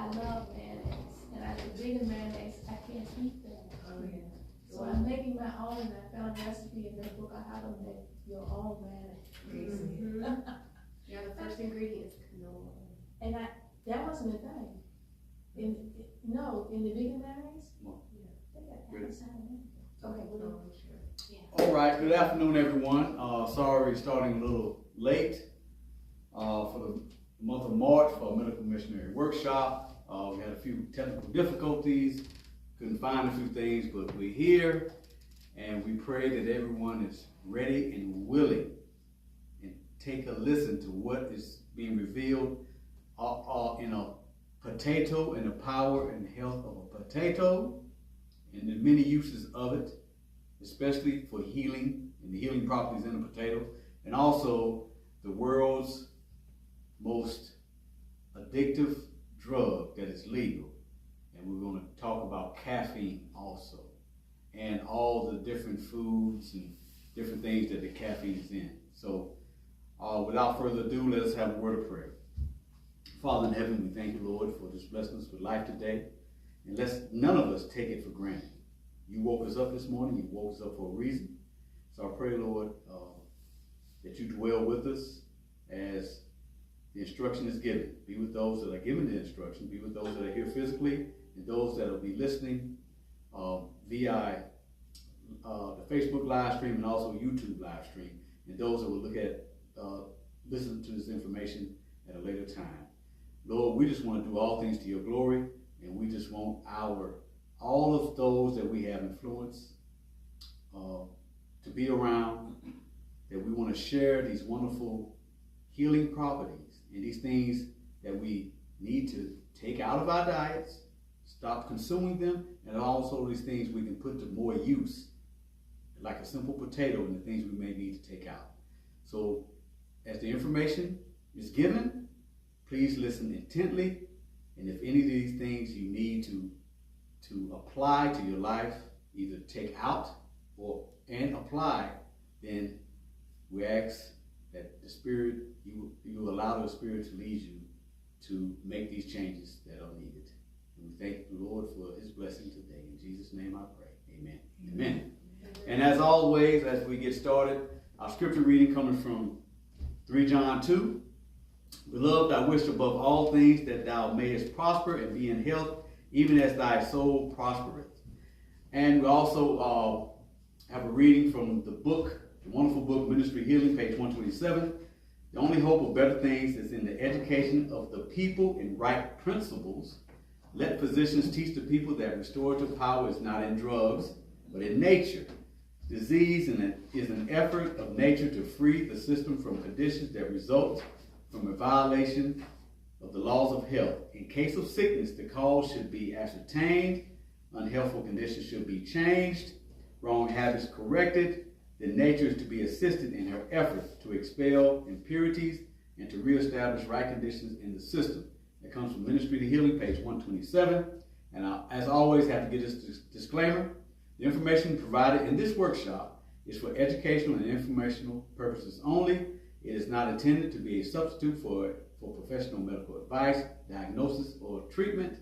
I love mayonnaise, and I do vegan mayonnaise. I can't eat that. Oh, yeah. So I'm making my own, and I found a recipe in that book on how to make your own mayonnaise. Mm-hmm. Yeah, the first ingredient is canola. And that wasn't a thing. In the vegan mayonnaise, they got apple cider vinegar. Okay, well, Sure. All right, good afternoon, everyone. Sorry, starting a little late for the month of March for a medical missionary workshop. We had a few technical difficulties, couldn't find a few things, but we're here, and we pray that everyone is ready and willing and take a listen to what is being revealed in a potato and the power and health of a potato and the many uses of it, especially for healing and the healing properties in a potato, and also the world's most addictive drug that is legal. And we're going to talk about caffeine also, and all the different foods and different things that the caffeine is in. So without further ado, let us have a word of prayer. Father in heaven, we thank you, Lord, for this blessing us with life today. And let's none of us take it for granted. You woke us up this morning. You woke us up for a reason. So I pray, Lord, that you dwell with us as the instruction is given. Be with those that are given the instruction. Be with those that are here physically, and those that will be listening via the Facebook live stream and also YouTube live stream, and those that will listen to this information at a later time. Lord, we just want to do all things to your glory, and we just want all of those that we have influence to be around, that we want to share these wonderful healing properties and these things that we need to take out of our diets, stop consuming them, and also these things we can put to more use, like a simple potato and the things we may need to take out. So as the information is given, please listen intently, and if any of these things you need to apply to your life, either take out and apply, then we ask that the Spirit, you allow the Spirit to lead you to make these changes that are needed. And we thank the Lord for his blessing today. In Jesus' name I pray. Amen. Amen. And as always, as we get started, our scripture reading coming from 3 John 2. Beloved, I wish above all things that thou mayest prosper and be in health, even as thy soul prospereth. And we also have a reading from the book, the wonderful book, Ministry Healing, page 127. The only hope of better things is in the education of the people in right principles. Let physicians teach the people that restorative power is not in drugs, but in nature. Disease is an effort of nature to free the system from conditions that result from a violation of the laws of health. In case of sickness, the cause should be ascertained, unhealthful conditions should be changed, wrong habits corrected, then nature is to be assisted in her efforts to expel impurities and to reestablish right conditions in the system. That comes from Ministry to Healing, page 127. And as always, I have to get this disclaimer. The information provided in this workshop is for educational and informational purposes only. It is not intended to be a substitute for professional medical advice, diagnosis, or treatment.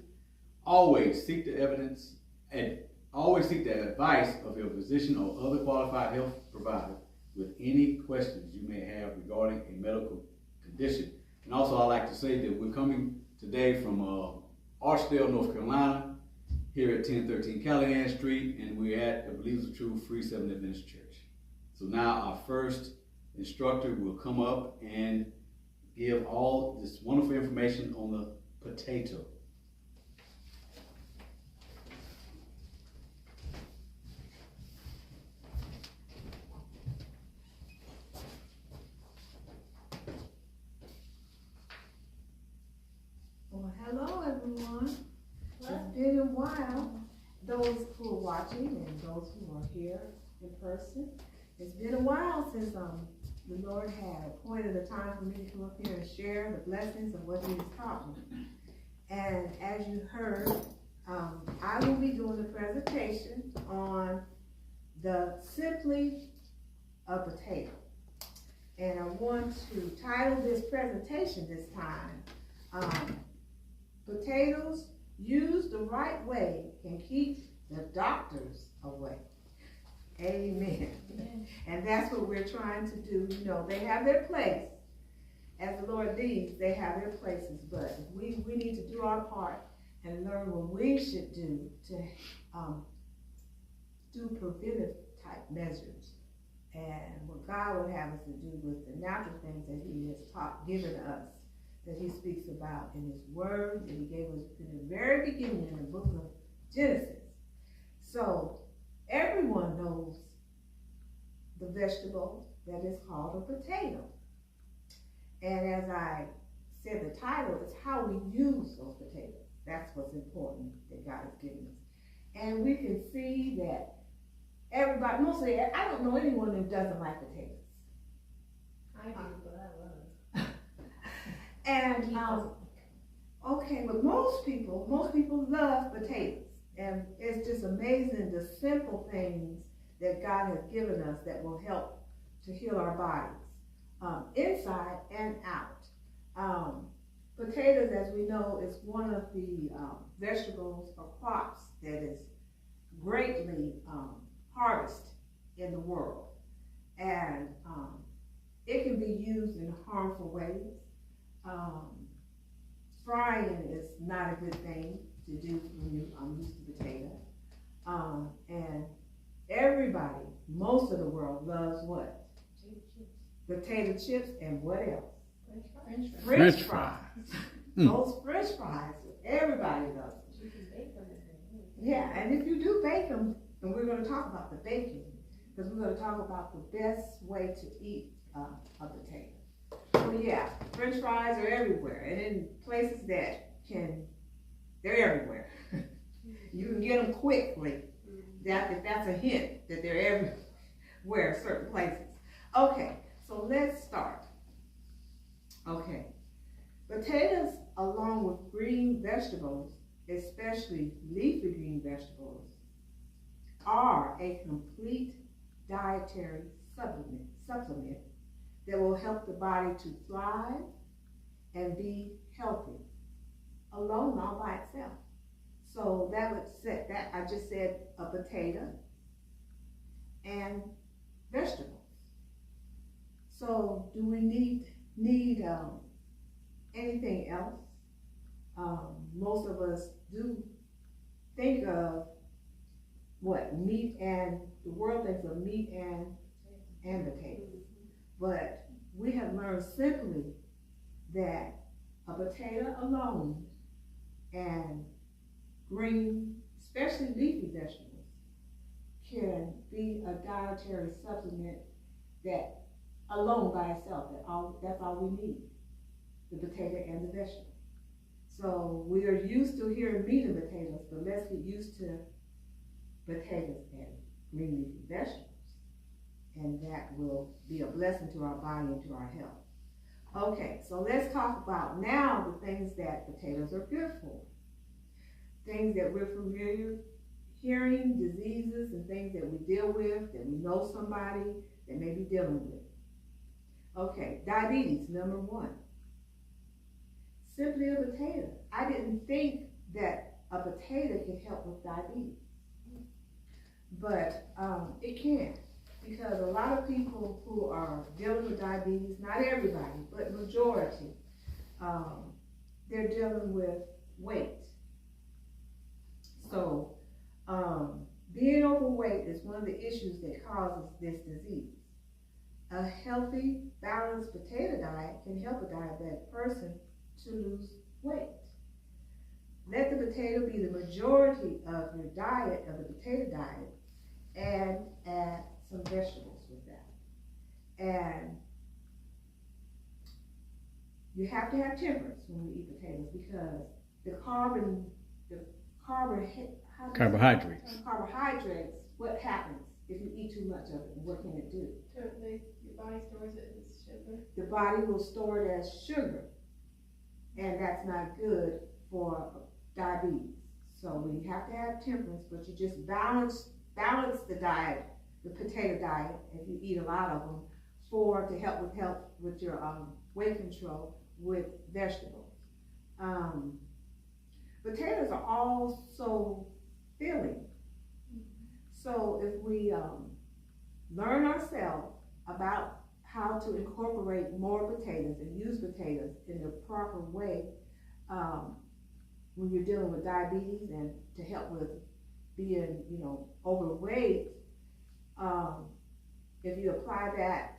Always seek the evidence and always seek the advice of your physician or other qualified health provider with any questions you may have regarding a medical condition. And also, I'd like to say that we're coming today from Archdale, North Carolina, here at 1013 Callahan Street, and we're at the Believers of Truth Free Seventh Adventist Church. So now our first instructor will come up and give all this wonderful information on the potato. Well, hello everyone. It's been a while. Those who are watching and those who are here in person. It's been a while since the Lord had appointed a time for me to come up here and share the blessings of what He has taught me. And as you heard, I will be doing a presentation on simply a potato. And I want to title this presentation this time, potatoes, used the right way, can keep the doctors away. Amen. And that's what we're trying to do. You know, they have their place. As the Lord leads, they have their places. But we need to do our part and learn what we should do to do preventive type measures. And what God would have us to do with the natural things that He has given us, that He speaks about in His Word, that He gave us in the very beginning in the book of Genesis. So everyone knows the vegetable that is called a potato. And as I said, the title is how we use those potatoes. That's what's important that God has given us. And we can see that everybody, mostly, I don't know anyone who doesn't like potatoes. I do, but I love it. And, okay, but most people love potatoes. And it's just amazing the simple things that God has given us that will help to heal our bodies, inside and out. Potatoes, as we know, is one of the vegetables or crops that is greatly harvested in the world. And it can be used in harmful ways. Frying is not a good thing to do when you use the potato. And everybody, most of the world loves what? Potato chips and what else? French fries. Those French fries, everybody loves them. You can bake them. Yeah, and if you do bake them, and we're going to talk about the baking, because we're going to talk about the best way to eat a potato. So yeah, French fries are everywhere, and in places that they're everywhere. You can get them quickly. That's a hint that they're everywhere in certain places. Okay, so let's start. Okay, potatoes, along with green vegetables, especially leafy green vegetables, are a complete dietary supplement that will help the body to thrive and be healthy alone, all by itself. So that would set that, I just said a potato and vegetables. So do we need anything else? Most of us do think of what? Meat, and the world thinks of meat and potatoes. But we have learned simply that a potato alone and green, especially leafy vegetables, can be a dietary supplement that alone by itself, that's all we need, the potato and the vegetable. So we are used to hearing meat and potatoes, but let's get used to potatoes and green leafy vegetables. And that will be a blessing to our body and to our health. Okay, so let's talk about now the things that potatoes are good for. Things that we're familiar hearing, diseases and things that we deal with, that we know somebody that may be dealing with. Okay, diabetes, number one. Simply a potato. I didn't think that a potato could help with diabetes, but it can, because a lot of people who are dealing with diabetes, not everybody, but majority, they're dealing with weight. So being overweight is one of the issues that causes this disease. A healthy, balanced potato diet can help a diabetic person to lose weight. Let the potato be the majority of your diet, of the potato diet, and add some vegetables with that. And you have to have temperance when we eat potatoes, because the carbohydrates, what happens if you eat too much of it, and what can it do? Your body stores it as sugar. The body will store it as sugar, and that's not good for diabetes. So we have to have temperance, but you just balance the diet, the potato diet, if you eat a lot of them, to help with your weight control with vegetables. potatoes are also filling. So if we learn ourselves about how to incorporate more potatoes and use potatoes in the proper way when you're dealing with diabetes and to help with being, overweight, if you apply that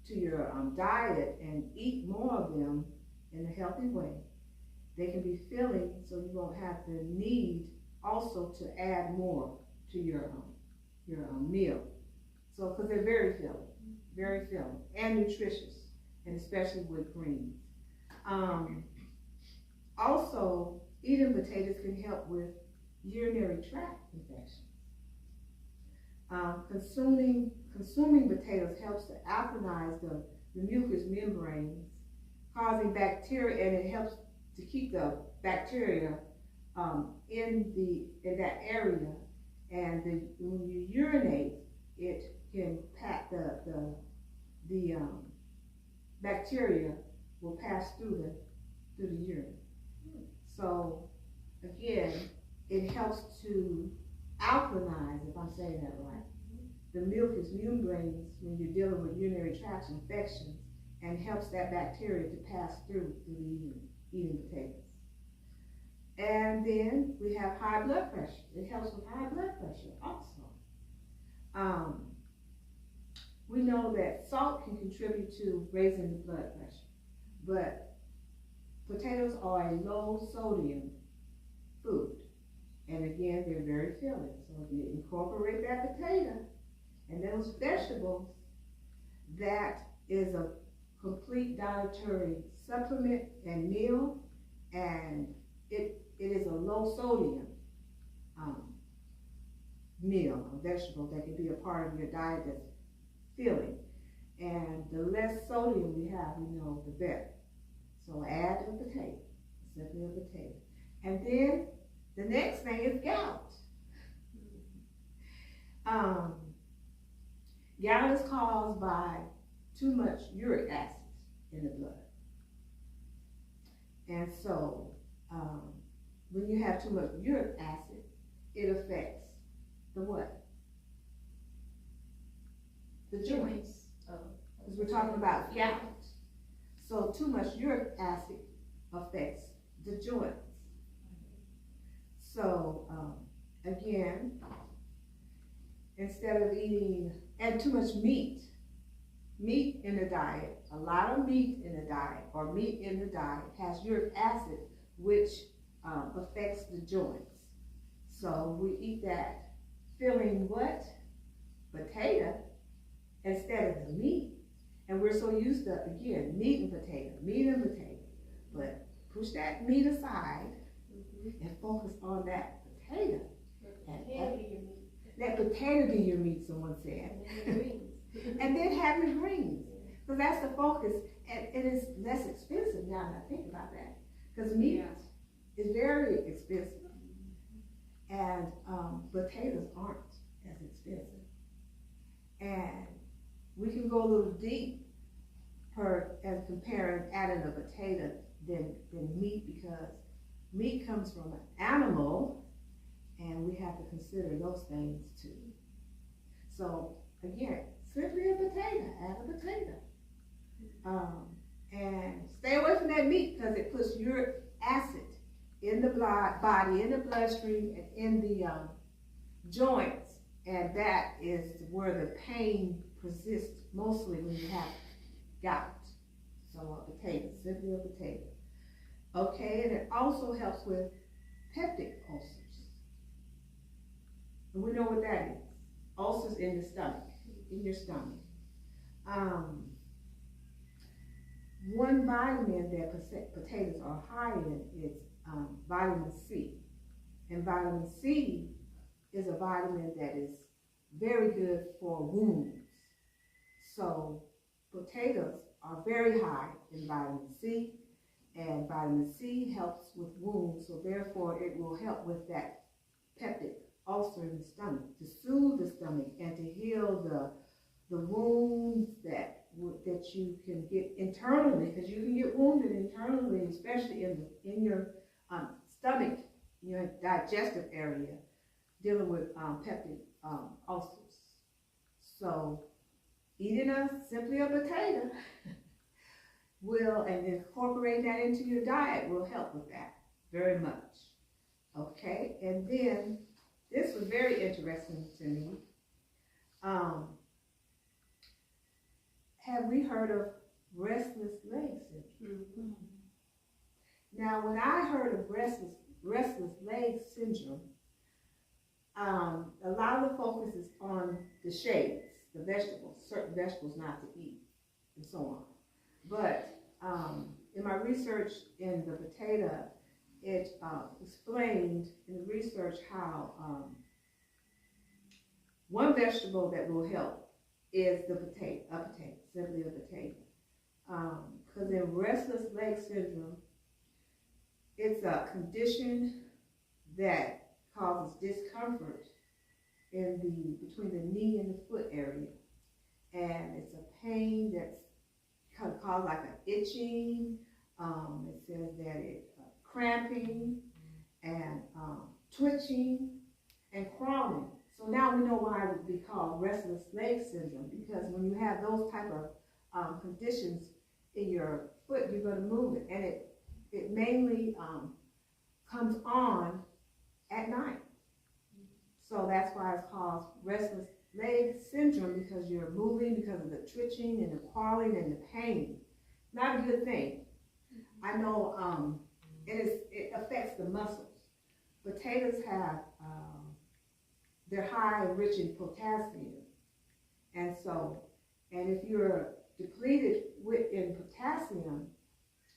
to your diet and eat more of them in a healthy way, they can be filling, so you won't have the need also to add more to your meal. So, because they're very filling and nutritious, and especially with greens. Also, eating potatoes can help with urinary tract infections. Consuming potatoes helps to alkalize the mucous membranes, causing bacteria, and it helps to keep the bacteria in that area. And when you urinate, it can pack the bacteria will pass through the urine. So again, it helps to alkalinize, if I'm saying that right, the mucous membranes when you're dealing with urinary tract infections, and helps that bacteria to pass through the eating potatoes. And then we have high blood pressure. It helps with high blood pressure also. We know that salt can contribute to raising the blood pressure, but potatoes are a low sodium food. And again, they're very filling. So if you incorporate that potato and those vegetables, that is a complete dietary supplement and meal, and it is a low sodium meal, a vegetable that can be a part of your diet that's filling. And the less sodium we have, the better. So add a potato, simply a potato. And then the next thing is gout. Gout is caused by too much uric acid in the blood. And so when you have too much uric acid, it affects the what? The joints. Because we're talking about gout. So too much uric acid affects the joints. So again, instead of eating, and too much meat in the diet, a lot of meat in the diet, or meat in the diet has uric acid, which affects the joints. So we eat that filling what? Potato instead of the meat. And we're so used to, again, meat and potato. But push that meat aside and focus on that potato. Let potato be your meat, someone said. And then have your greens. So that's the focus. And it is less expensive now that I think about that. Because meat is very expensive. And potatoes aren't as expensive. And we can go a little deep as comparing adding a potato than meat, because meat comes from an animal, and we have to consider those things too. So again, simply a potato, add a potato. And stay away from that meat, because it puts uric acid in the body, in the bloodstream, and in the joints, and that is where the pain persists mostly when you have gout. So a potato, simply a potato. Okay, and it also helps with peptic ulcers. And we know what that is. Ulcers in the stomach, in your stomach. One vitamin that potatoes are high in is vitamin C. And vitamin C is a vitamin that is very good for wounds. So potatoes are very high in vitamin C, and vitamin C helps with wounds, so therefore it will help with that peptic ulcer in the stomach, to soothe the stomach and to heal the wounds that you can get internally, because you can get wounded internally, especially in your stomach digestive area, dealing with peptic ulcers. So eating simply a potato will, and incorporating that into your diet will help with that very much. Okay, and then this was very interesting to me. Have we heard of restless leg syndrome? Mm-hmm. Now, when I heard of restless leg syndrome, a lot of the focus is on the shades, the vegetables, certain vegetables not to eat, and so on. But in my research in the potato, it explained in the research how one vegetable that will help is the potato, simply a potato. Because in restless leg syndrome, it's a condition that causes discomfort between the knee and the foot area. And it's a pain that's kind of caused like an itching. It says that it cramping and twitching and crawling. So now we know why it would be called restless leg syndrome, because when you have those type of conditions in your foot, you're going to move it, and it mainly comes on at night. So that's why it's called restless leg syndrome, because you're moving because of the twitching and the crawling and the pain. Not a good thing. I know it affects the muscles. Potatoes have they're high and rich in potassium, and if you're depleted in potassium,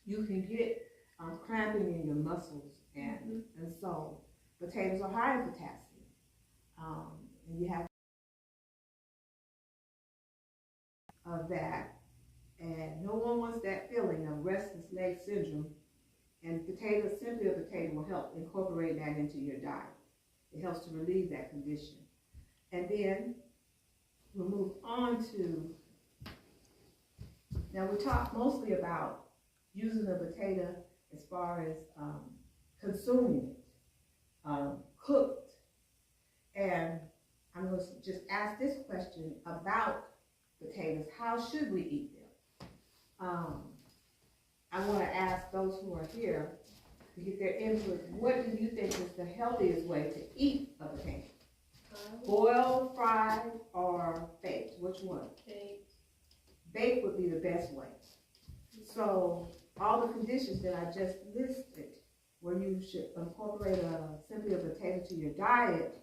you can get cramping in your muscles, and so potatoes are high in potassium, and you have of that, and no one wants that feeling of restless leg syndrome. And potatoes, simply a potato, will help incorporate that into your diet. It helps to relieve that condition. And then we'll move on to, now we talk mostly about using a potato as far as consuming it, cooked. And I'm going to just ask this question about potatoes. How should we eat them? I want to ask those who are here to get their input. What do you think is the healthiest way to eat a potato? Boiled, fried, or baked? Which one? Baked. Baked would be the best way. So all the conditions that I just listed, where you should incorporate simply a potato to your diet,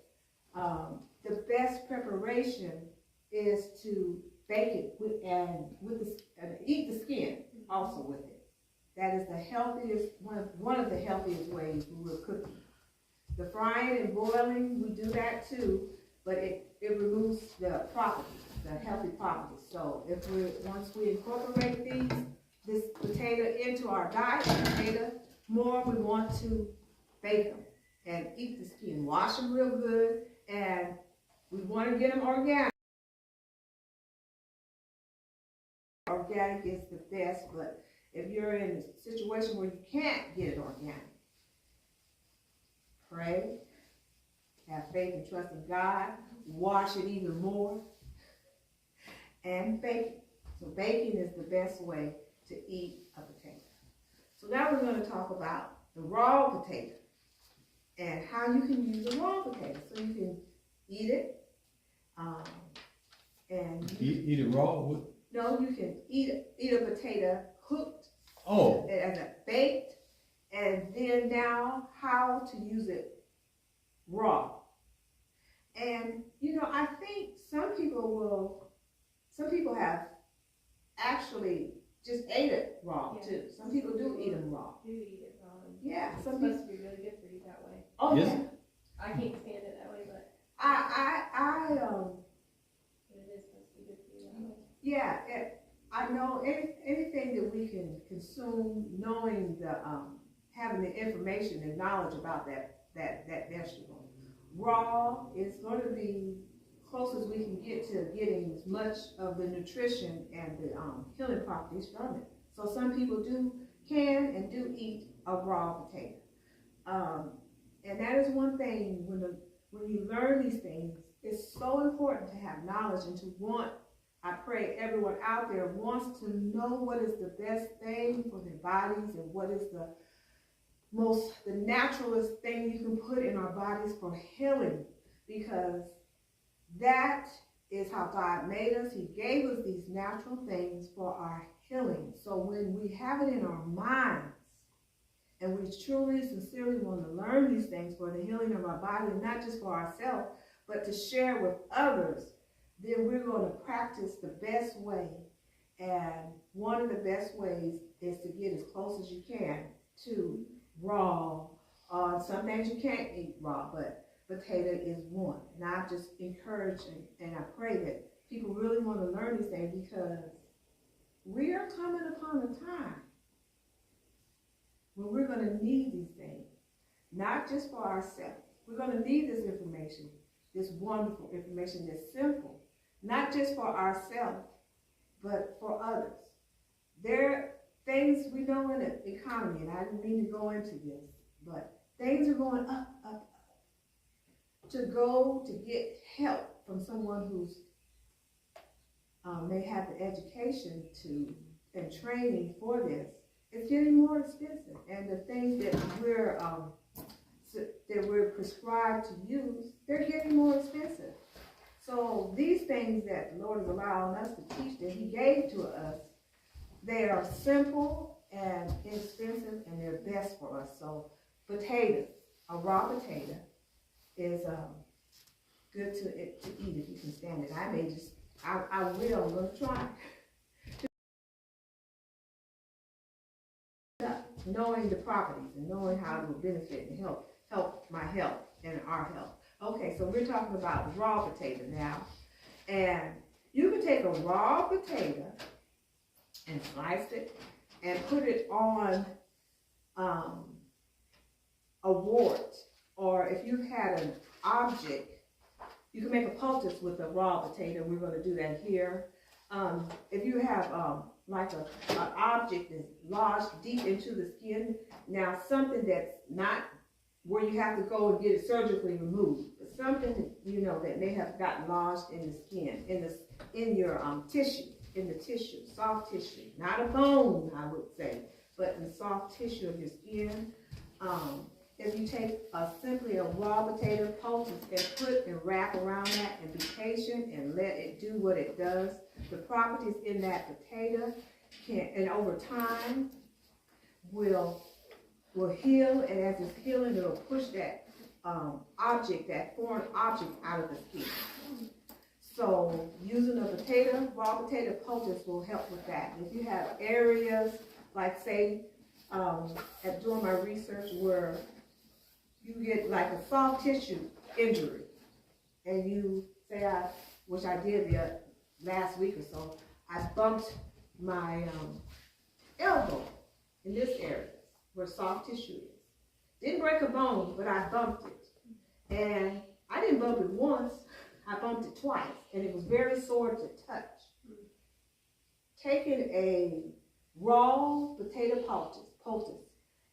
the best preparation is to bake it and eat the skin also with it. That is the healthiest, one of the healthiest ways we will cook it. The frying and boiling, we do that too, but it removes the properties, the healthy properties. So once we incorporate this potato into our diet, more we want to bake them and eat the skin. Wash them real good, and we want to get them organic. Organic is the best, but if you're in a situation where you can't get it organic, pray, have faith and trust in God, wash it even more, and bake it. So baking is the best way to eat a potato. So now we're going to talk about the raw potato and how you can use a raw potato. So you can eat it, and eat it raw. No, you can eat a potato cooked, as a baked, and then now how to use it raw. And I think some people have actually just ate it raw too. Some people do eat them raw. Do eat it raw. Yeah, It's some supposed to be really good for you that way. Oh Yes. yeah. I can't stand it that way, but it is supposed to be good for you that way. Yeah, I know anything that we can consume, knowing having the information and knowledge about that vegetable. Raw is going to be close as we can get to getting as much of the nutrition and the healing properties from it. So some people can and do eat a raw potato. And that is one thing, when you learn these things, it's so important to have knowledge and to want, I pray everyone out there wants to know what is the best thing for their bodies and what is the naturalist thing you can put in our bodies for healing, because that is how God made us. He gave us these natural things for our healing. So when we have it in our minds and we truly, sincerely want to learn these things for the healing of our body, and not just for ourselves, but to share with others, then we're going to practice the best way. And one of the best ways is to get as close as you can to raw. Some things you can't eat raw, but potato is one. And I just encourage and I pray that people really want to learn these things, because we are coming upon a time when we're going to need these things, not just for ourselves. We're going to need this information, this wonderful information that's simple, not just for ourselves, but for others. There are things we know in the economy, and I didn't mean to go into this, but things are going up, up, up. To go to get help from someone who's may have the education to and training for this, it's getting more expensive, and the things that we're prescribed to use, they're getting more expensive. So these things that the Lord is allowing us to teach, that He gave to us, they are simple and inexpensive, and they're best for us. So potatoes, a raw potato, is good to eat if you can stand it. I will, I'm going to try. Knowing the properties and knowing how it will benefit and help my health and our health. Okay, so we're talking about raw potato now. And you can take a raw potato and slice it and put it on a wart. Or if you had an object, you can make a poultice with a raw potato. We're going to do that here. If you have like an object that's lodged deep into the skin, now something that's not where you have to go and get it surgically removed, but something that may have gotten lodged in the skin, in your tissue, in the tissue, soft tissue, not a bone, I would say, but in the soft tissue of your skin. If you take simply a raw potato poultice and put and wrap around that and be patient and let it do what it does, the properties in that potato and over time will heal, and as it's healing, it'll push that that foreign object out of the skin. So using a raw potato poultice will help with that. If you have areas, like say, doing my research where you get like a soft tissue injury, and you say, which I did last week or so, I bumped my elbow in this area where soft tissue is. Didn't break a bone, but I bumped it. And I didn't bump it once, I bumped it twice, and it was very sore to touch. Taking a raw potato poultice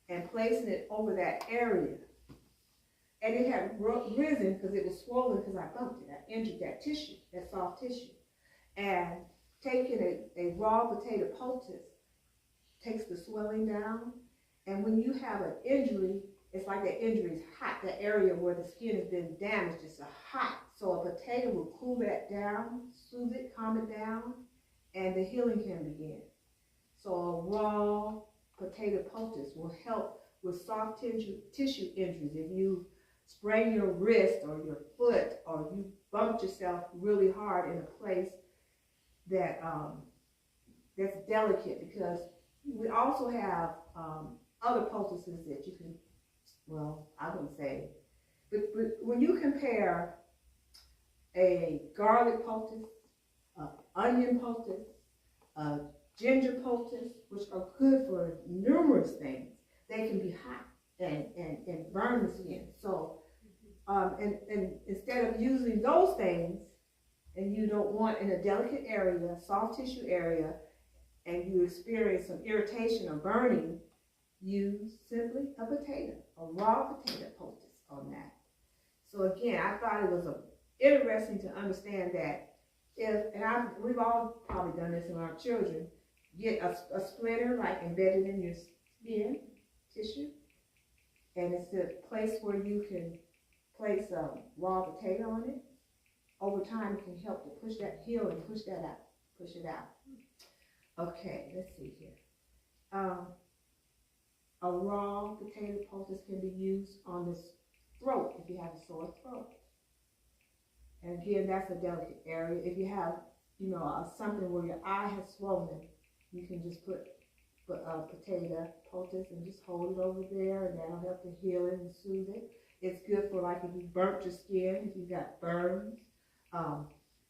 and placing it over that area, and it had risen because it was swollen because I bumped it. I injured that tissue, that soft tissue. And taking a raw potato poultice takes the swelling down. And when you have an injury, it's like that injury is hot. That area where the skin has been damaged is hot. So a potato will cool that down, soothe it, calm it down, and the healing can begin. So a raw potato poultice will help with soft tissue injuries. If you sprain your wrist or your foot, or you bumped yourself really hard in a place that that's delicate, because we also have other poultices that you can, well, I wouldn't say, but when you compare a garlic poultice, onion poultice, ginger poultice, which are good for numerous things, they can be hot and burn the skin. So, and instead of using those things, and you don't want in a delicate area, soft tissue area, and you experience some irritation or burning, use simply a raw potato poultice, on that. So again, I thought it was interesting to understand that we've all probably done this in our children, get a splinter like embedded in your skin tissue, and it's a place where you can place a raw potato on it. Over time, it can help to push that heal and push it out. Okay, let's see here. A raw potato poultice can be used on the throat if you have a sore throat. And again, that's a delicate area. If you have, something where your eye has swollen, you can just put a potato poultice and just hold it over there, and that'll help to heal it and soothe it. It's good for like if you burnt your skin, if you've got burns.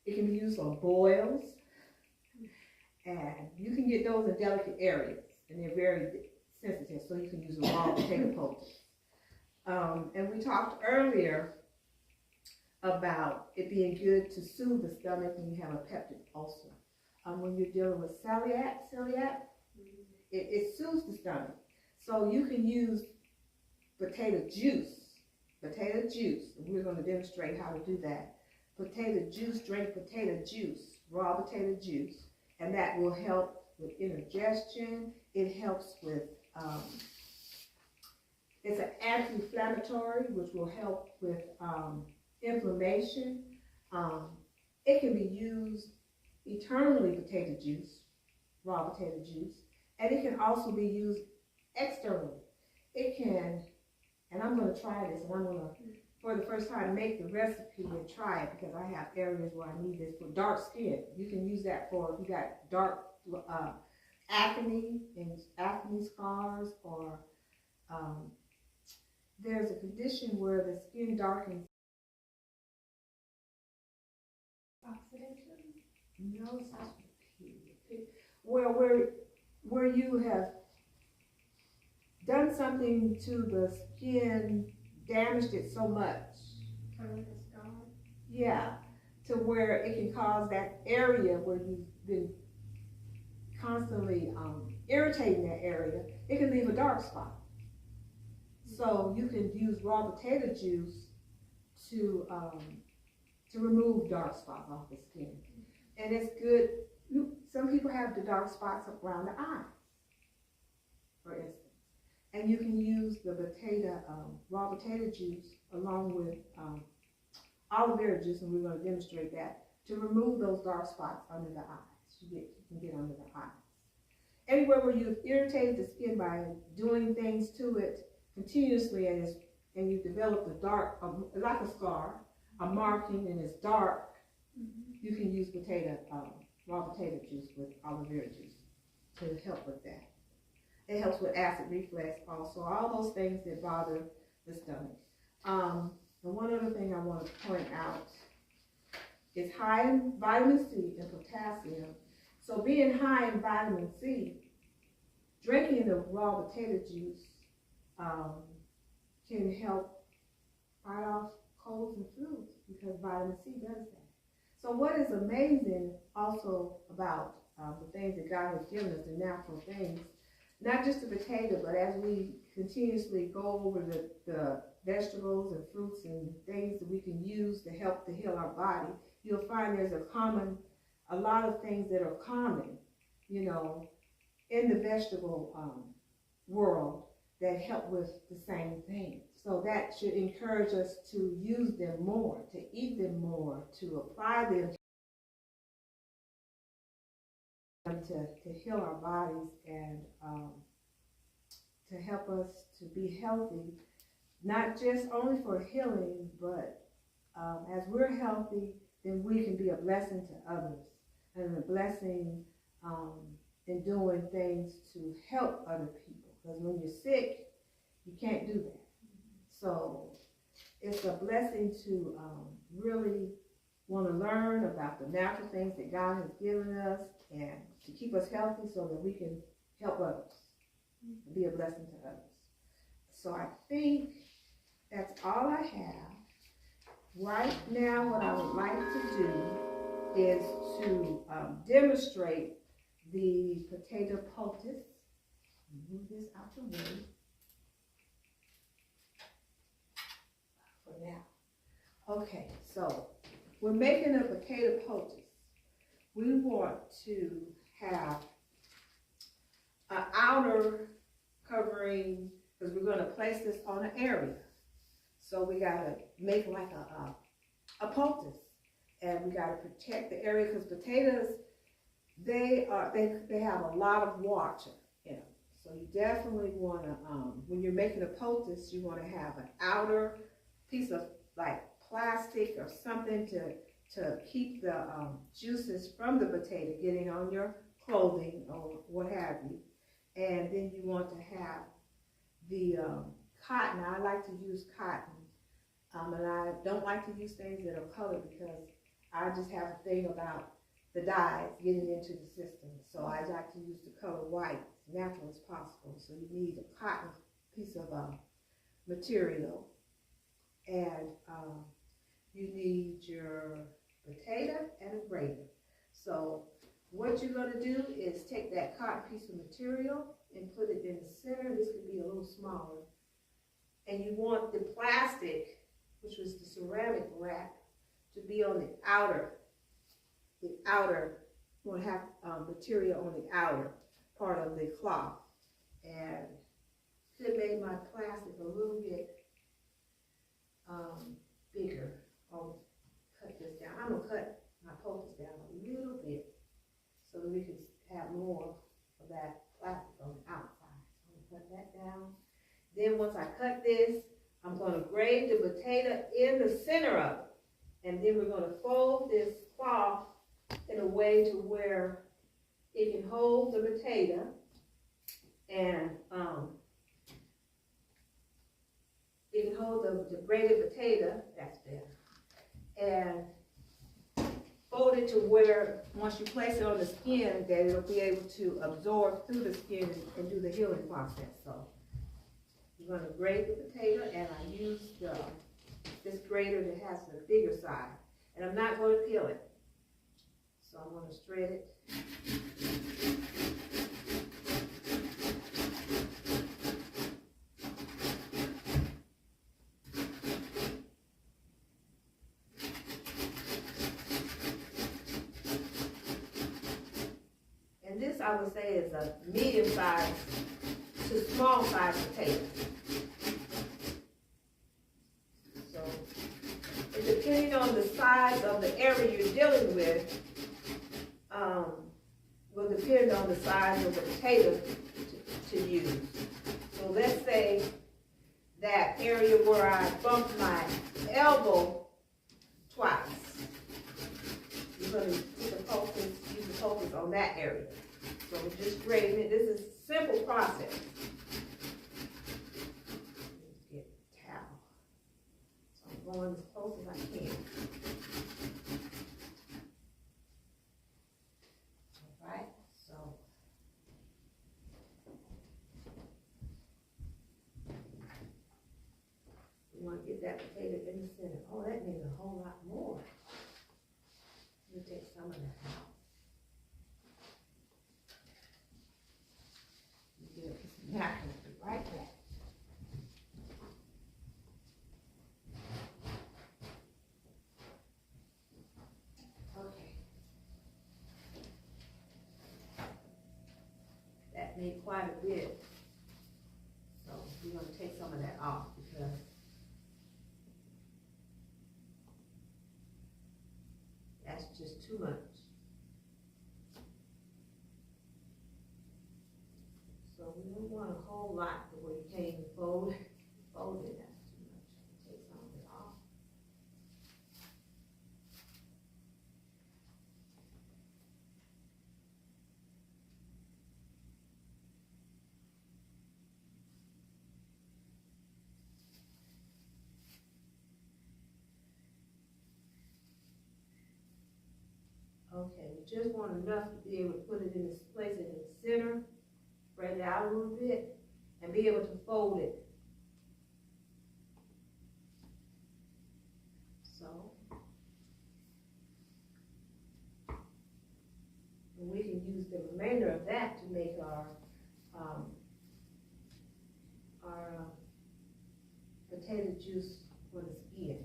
It can be used on boils, and you can get those in delicate areas, and they're very sensitive, so you can use a raw potato poultice. And we talked earlier about it being good to soothe the stomach when you have a peptic ulcer. When you're dealing with celiac, it soothes the stomach. So you can use potato juice, and we're going to demonstrate how to do that. Drink potato juice, raw potato juice, and that will help with indigestion. It helps with, it's an anti-inflammatory, which will help with inflammation. It can be used eternally, potato juice, raw potato juice, and it can also be used externally. It can, and I'm going to try this, and I'm going to, for the first time, make the recipe and try it, because I have areas where I need this for dark skin. You can use that for if you got dark acne and acne scars, or there's a condition where the skin darkens. Oxidation? No, it's not where you have done something to the skin, damaged it so much. Kind of like a scar? Yeah, to where it can cause that area where you've been constantly irritating that area, it can leave a dark spot. So you can use raw potato juice to remove dark spots off the skin. And it's good. Some people have the dark spots around the eyes, for instance. And you can use the raw potato juice along with aloe vera juice, and we're going to demonstrate that, to remove those dark spots under the eyes. You can get under the eyes. Anywhere where you've irritated the skin by doing things to it continuously, and you develop a dark, like a scar, a marking, and it's dark, you can use raw potato juice with aloe vera juice to help with that. It helps with acid reflux also, all those things that bother the stomach. And one other thing I want to point out is high in vitamin C and potassium. So being high in vitamin C, drinking the raw potato juice can help fight off colds and flus, because vitamin C does that. So what is amazing also about the things that God has given us, the natural things, not just the potato, but as we continuously go over the vegetables and fruits and things that we can use to help to heal our body, you'll find there's a lot of things that are common, in the vegetable world that help with the same thing. So that should encourage us to use them more, to eat them more, to apply them to heal our bodies, and to help us to be healthy, not just only for healing, but as we're healthy, then we can be a blessing to others, and a blessing in doing things to help other people. Because when you're sick, you can't do that. So it's a blessing to really want to learn about the natural things that God has given us, and to keep us healthy so that we can help others, and be a blessing to others. So I think that's all I have. Right now, what I would like to do is to demonstrate the potato poultice. Move this out the way. for now. Okay, so we're making a potato poultice. We want to have an outer covering, because we're gonna place this on an area. So we gotta make like a poultice, and we gotta protect the area, because potatoes, they have a lot of water in them. So you definitely wanna, when you're making a poultice, you wanna have an outer piece of like plastic or something to keep the juices from the potato getting on your clothing or what have you. And then you want to have the cotton. I like to use cotton, and I don't like to use things that are colored, because I just have a thing about the dyes getting into the system. So I like to use the color white, as natural as possible. So you need a cotton piece of material, and you need your potato and a grater. So what you're going to do is take that cotton piece of material and put it in the center. This could be a little smaller. And you want the plastic, which was the ceramic wrap, to be on the outer, you want to have material on the outer part of the cloth. And could make my plastic a little bit bigger. I'll cut this down. I'm going to cut my poultice down a little bit so that we can have more of that plastic on the outside. So I'm going to cut that down. Then once I cut this, I'm going to grade the potato in the center of it. And then we're going to fold this cloth in a way to where it can hold the potato, and it can hold the grated potato, that's better, and fold it to where once you place it on the skin, that it'll be able to absorb through the skin and do the healing process. So you're going to grate the potato, and I use this grater that has the bigger side, and I'm not going to peel it. So I'm going to shred it. And this, I would say, is a medium-sized to small-sized potato. So, and depending on the size of the area you're dealing with, will depend on the size of the potato to use. So let's say that area where I bumped my elbow twice. You're going to put the poultice, use the poultice on that area. So we're just grading it. This is a simple process. Let's get a towel. So I'm going as close as I can. Alright, so we want to get that potato in the center. Oh, that needs a whole lot more. Let me take some of that out. Get a piece of napkin right back. Okay. That made quite a bit. So we're going to take some of that off because that's just too much. So we don't want a whole lot the way you can't even fold it. Fold it, that's too much. Take some of it off. Okay, we just want enough to be able to put it in this place in the center, spread it out a little bit, and be able to fold it. So, and we can use the remainder of that to make our potato juice for the skin.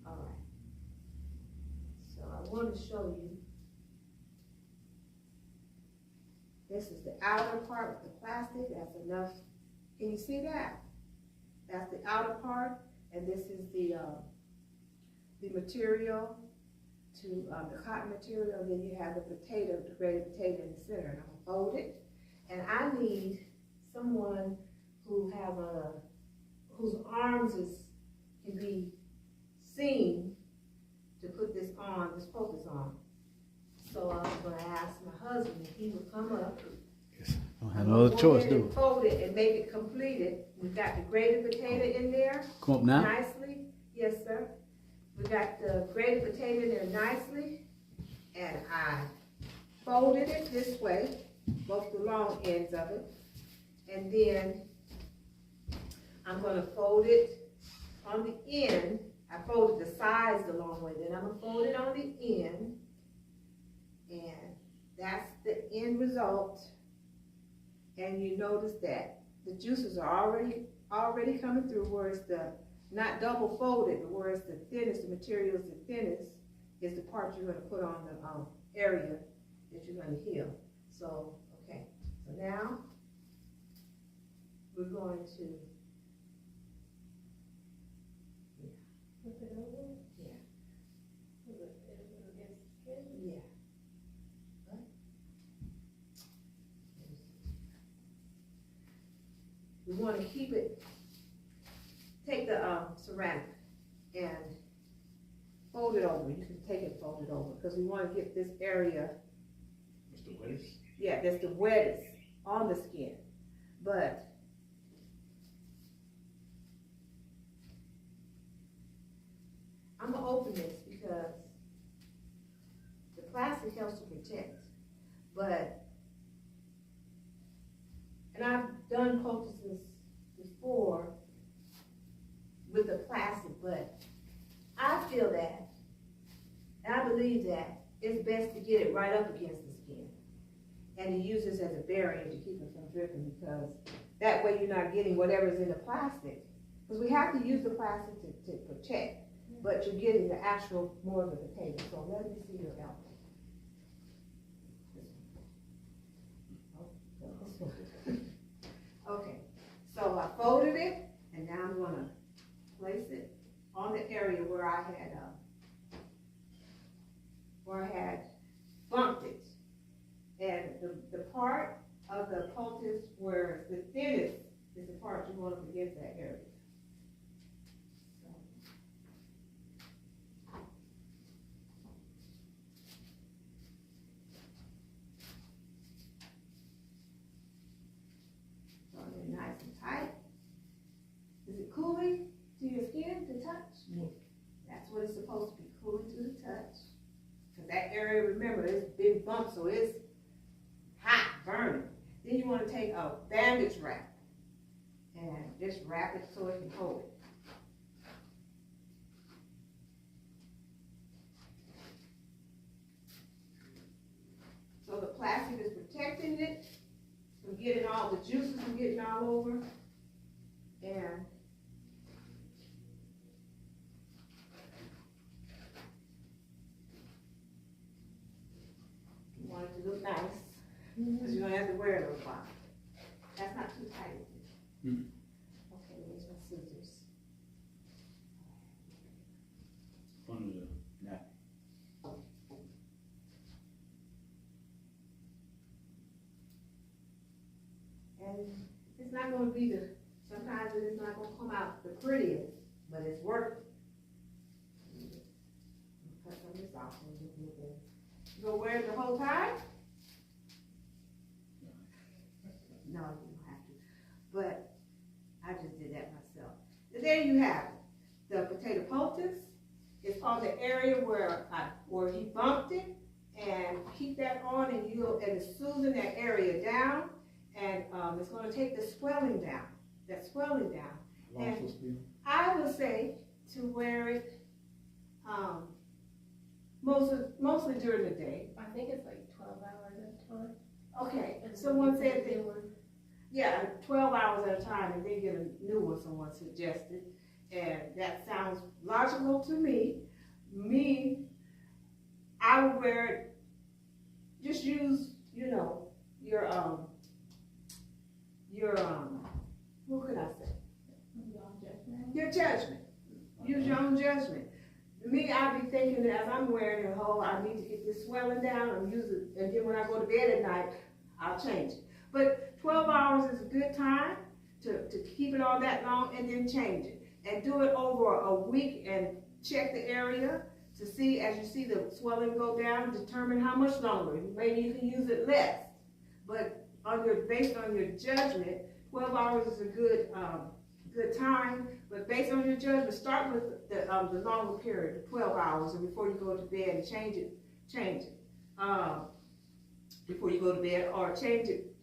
All right. So I want to show you. This is the outer part with the plastic. That's enough. Can you see that? That's the outer part, and this is the material to the cotton material. Then you have the potato, the grated potato in the center. And I'm gonna fold it, and I need someone who have whose arms can be seen to put this on, this focus on. So I'm gonna ask my husband if he would come up. I don't have no other choice, do we? Fold it and make it completed. We've got the grated potato in there. Come up now. Nicely. Yes, sir. We got the grated potato in there nicely. And I folded it this way, both the long ends of it. And then I'm gonna fold it on the end. I folded the sides the long way. Then I'm gonna fold it on the end. And that's the end result. And you notice that the juices are already coming through, whereas the not double folded, whereas the thinnest, the material is the thinnest, is the part you're going to put on the area that you're going to heal. So, okay, so now we're going to Flip it over? Yeah. Is it against the skin? Yeah. We want to keep it, take the ceramic and fold it over. You can take it and fold it over because we want to get this area. What's the wettest? Yeah, that's the wettest on the skin. But I'm going to open this because the plastic helps to protect. And I've done poultices before with the plastic, but I feel that, and I believe that it's best to get it right up against the skin and to use this as a barrier to keep it from dripping, because that way you're not getting whatever's in the plastic. Because we have to use the plastic to protect, but you're getting the actual more of the potato. So let me see your elbow. Okay, so I folded it, and now I'm gonna place it on the area where I had bumped it. And the part of the poultice where the thinnest is the part you want to against that area. Nice and tight. Is it cooling to your skin to touch? Yes. That's what it's supposed to be, cooling to the touch. Because that area, remember, it's been bumped, so it's hot, burning. Then you want to take a bandage wrap and just wrap it so it can hold it. So the plastic is protecting it from getting all the juices from getting all over. And you want it to look nice, because you don't have to wear it on the bottom. That's not too tight. Okay, here's my scissors. Under the napkin. And it's not going to be sometimes it is not going to come out the prettiest, but it's worth it. Cut some of this off and just look at it. You gonna wear it the whole time? No, you don't have to. But I just did that myself. And there you have it. The potato poultice is on the area where he bumped it, and keep that on, and it's soothing that area down. And it's going to take the swelling down, And I would say to wear it mostly during the day. I think it's like 12 hours at a time. Okay, someone said that, 12 hours at a time, and then get a new one, someone suggested. And that sounds logical to me. I would wear it, just use, your, what could I say? Your judgment. Use your own judgment. Me, I'd be thinking that as I'm wearing it, I need to get this swelling down and use it, and then when I go to bed at night, I'll change it. But 12 hours is a good time to keep it all that long and then change it. And do it over a week and check the area to see, as you see the swelling go down, determine how much longer. Maybe you can use it less. But based on your judgment, 12 hours is a good time. But based on your judgment, start with the longer period, the 12 hours, and before you go to bed, and change it. Before you go to bed, or change it.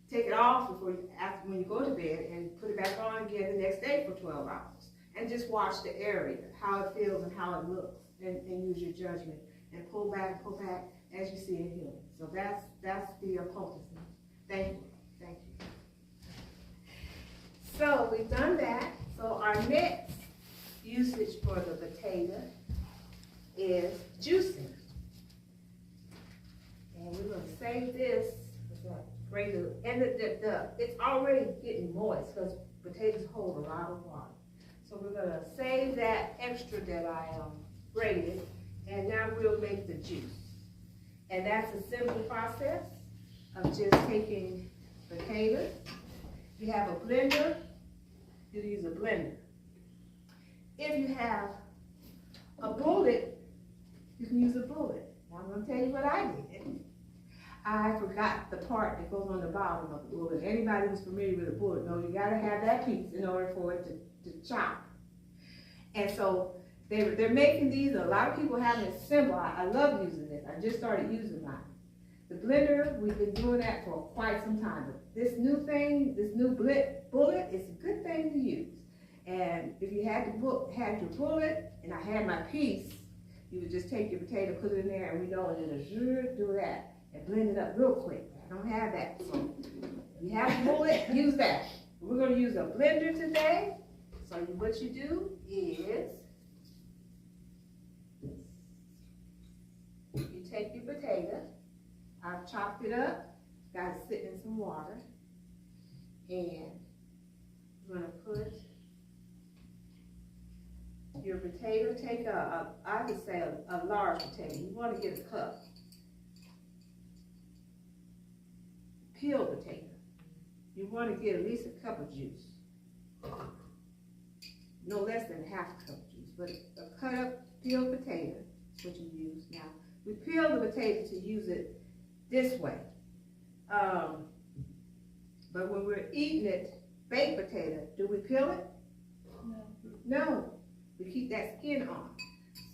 Take it off when you go to bed, and put it back on again the next day for 12 hours. And just watch the area, how it feels and how it looks, and use your judgment, and pull back as you see it healing. So that's the poultice. Thank you. So we've done that. So our next usage for the potato is juicing. And we're going to save this. And it's already getting moist because potatoes hold a lot of water. So we're going to save that extra that I grated, and now we'll make the juice. And that's a simple process of just taking potatoes. If you have a blender, you use a blender. If you have a bullet, you can use a bullet. Now I'm going to tell you what I did. I forgot the part that goes on the bottom of the bullet. Anybody who's familiar with a bullet knows you gotta have that piece in order for it to chop. And so they're making these. A lot of people have it simple. I love using this. I just started using mine. The blender, we've been doing that for quite some time. But this new bullet is a good thing to use. And if you had your bullet, and I had my piece, you would just take your potato, put it in there, and we know it'll do that. And blend it up real quick. I don't have that. So if you have a bullet, use that. We're going to use a blender today. So what you do is you take your potato. I've chopped it up, got it sitting in some water, and you're going to put your potato. Take I would say a large potato. You want to get a cup. Peeled potato. You want to get at least a cup of juice. No less than half a cup of juice, but a cut up peeled potato is what you use. Now, we peel the potato to use it this way. But when we're eating it, baked potato, do we peel it? No. We keep that skin on.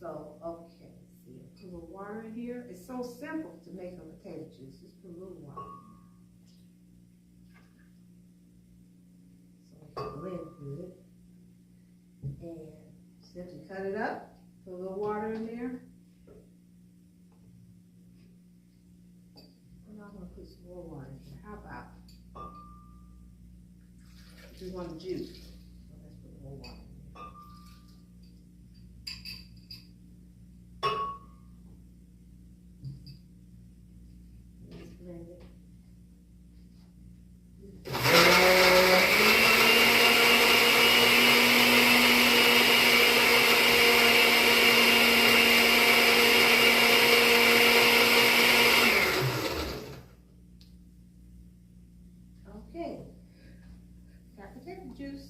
So, okay, let's see. Put a little water in here. It's so simple to make a potato juice. Just put a little water in. Blend good, and simply cut it up, put a little water in there. And I'm going to put some more water in here. How about, if you want the juice, so let's put more water in there. Just blend it. Juice.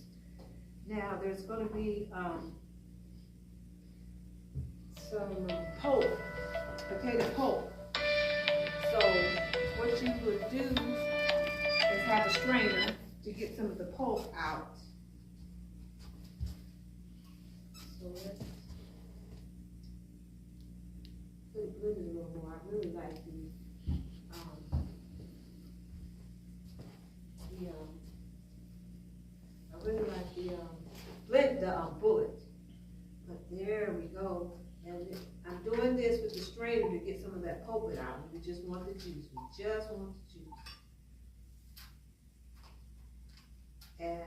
Now there's going to be some pulp, potato pulp. So what you would do is have a strainer to get some of the pulp out. So let's blend it a little more. I really like the bullet. But there we go. And I'm doing this with the strainer to get some of that pulp out. We just want the juice. We just want the juice. And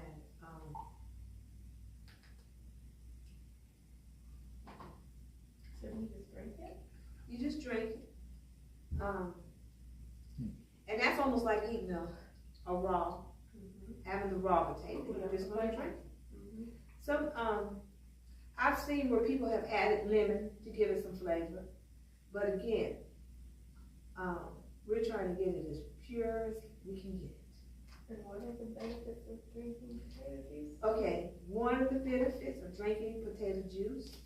And that's almost like eating a raw, having the raw potato. You're just gonna drink it. Some, I've seen where people have added lemon to give it some flavor. But again, we're trying to get it as pure as we can get it. And what are the benefits of drinking potato juice? Okay, one of the benefits of drinking potato juice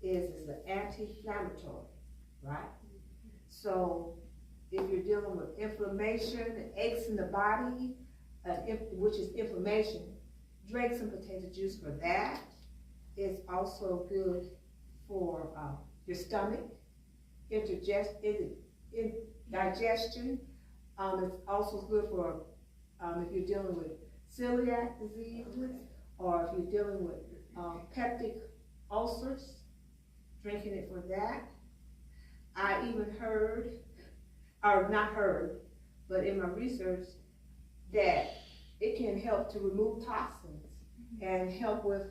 is it's an anti-inflammatory, right? So if you're dealing with inflammation, aches in the body, which is inflammation, drink some potato juice for that. It's also good for your stomach, digestion. It's also good for if you're dealing with celiac disease, or if you're dealing with peptic ulcers, drinking it for that. I even heard, or not heard, but in my research, that it can help to remove toxins and help with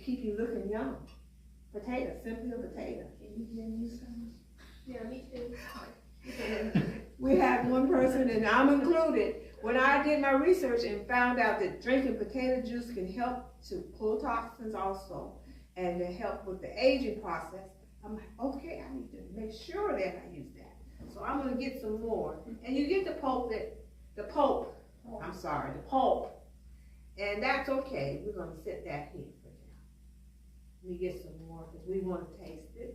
keep you looking young. Potato, simply a potato. Can you give me some? Yeah, me too. We had one person, and I'm included, when I did my research and found out that drinking potato juice can help to pull toxins also, and to help with the aging process, I'm like, okay, I need to make sure that I use that. So I'm gonna get some more. And you get the pulp, and that's okay. We're gonna set that here for now. Let me get some more, because we want to taste it.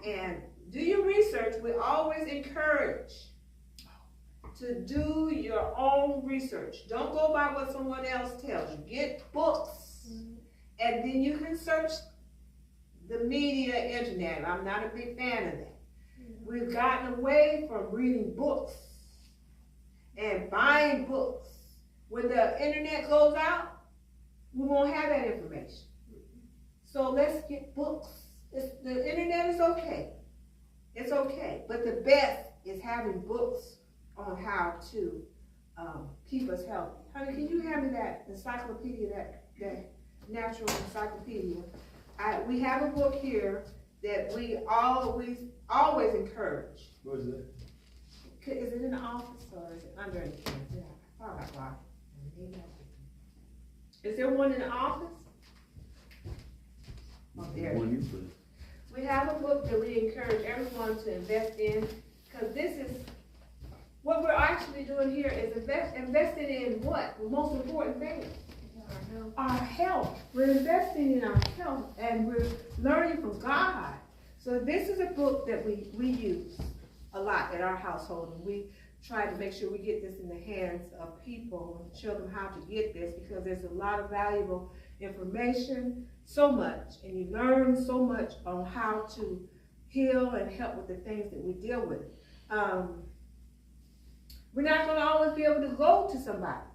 And do your research. We always encourage to do your own research. Don't go by what someone else tells you. Get books, and then you can search the media, internet. I'm not a big fan of that. We've gotten away from reading books and buying books. When the internet goes out, we won't have that information. So let's get books. The internet is okay. It's okay. But the best is having books on how to keep us healthy. Honey, can you hand me that encyclopedia, that natural encyclopedia? We have a book here that we always encourage. What is that? Is it in the office or is it under the chair? Yeah, I thought I brought it. Is there one in the office? Oh, there. One you put. We have a book that we encourage everyone to invest in, because this is what we're actually doing here is investing in what? The most important thing. Our health. We're investing in our health, and we're learning from God. So this is a book that we use a lot in our household, and we try to make sure we get this in the hands of people and show them how to get this, because there's a lot of valuable information, so much, and you learn so much on how to heal and help with the things that we deal with. We're not going to always be able to go to somebody.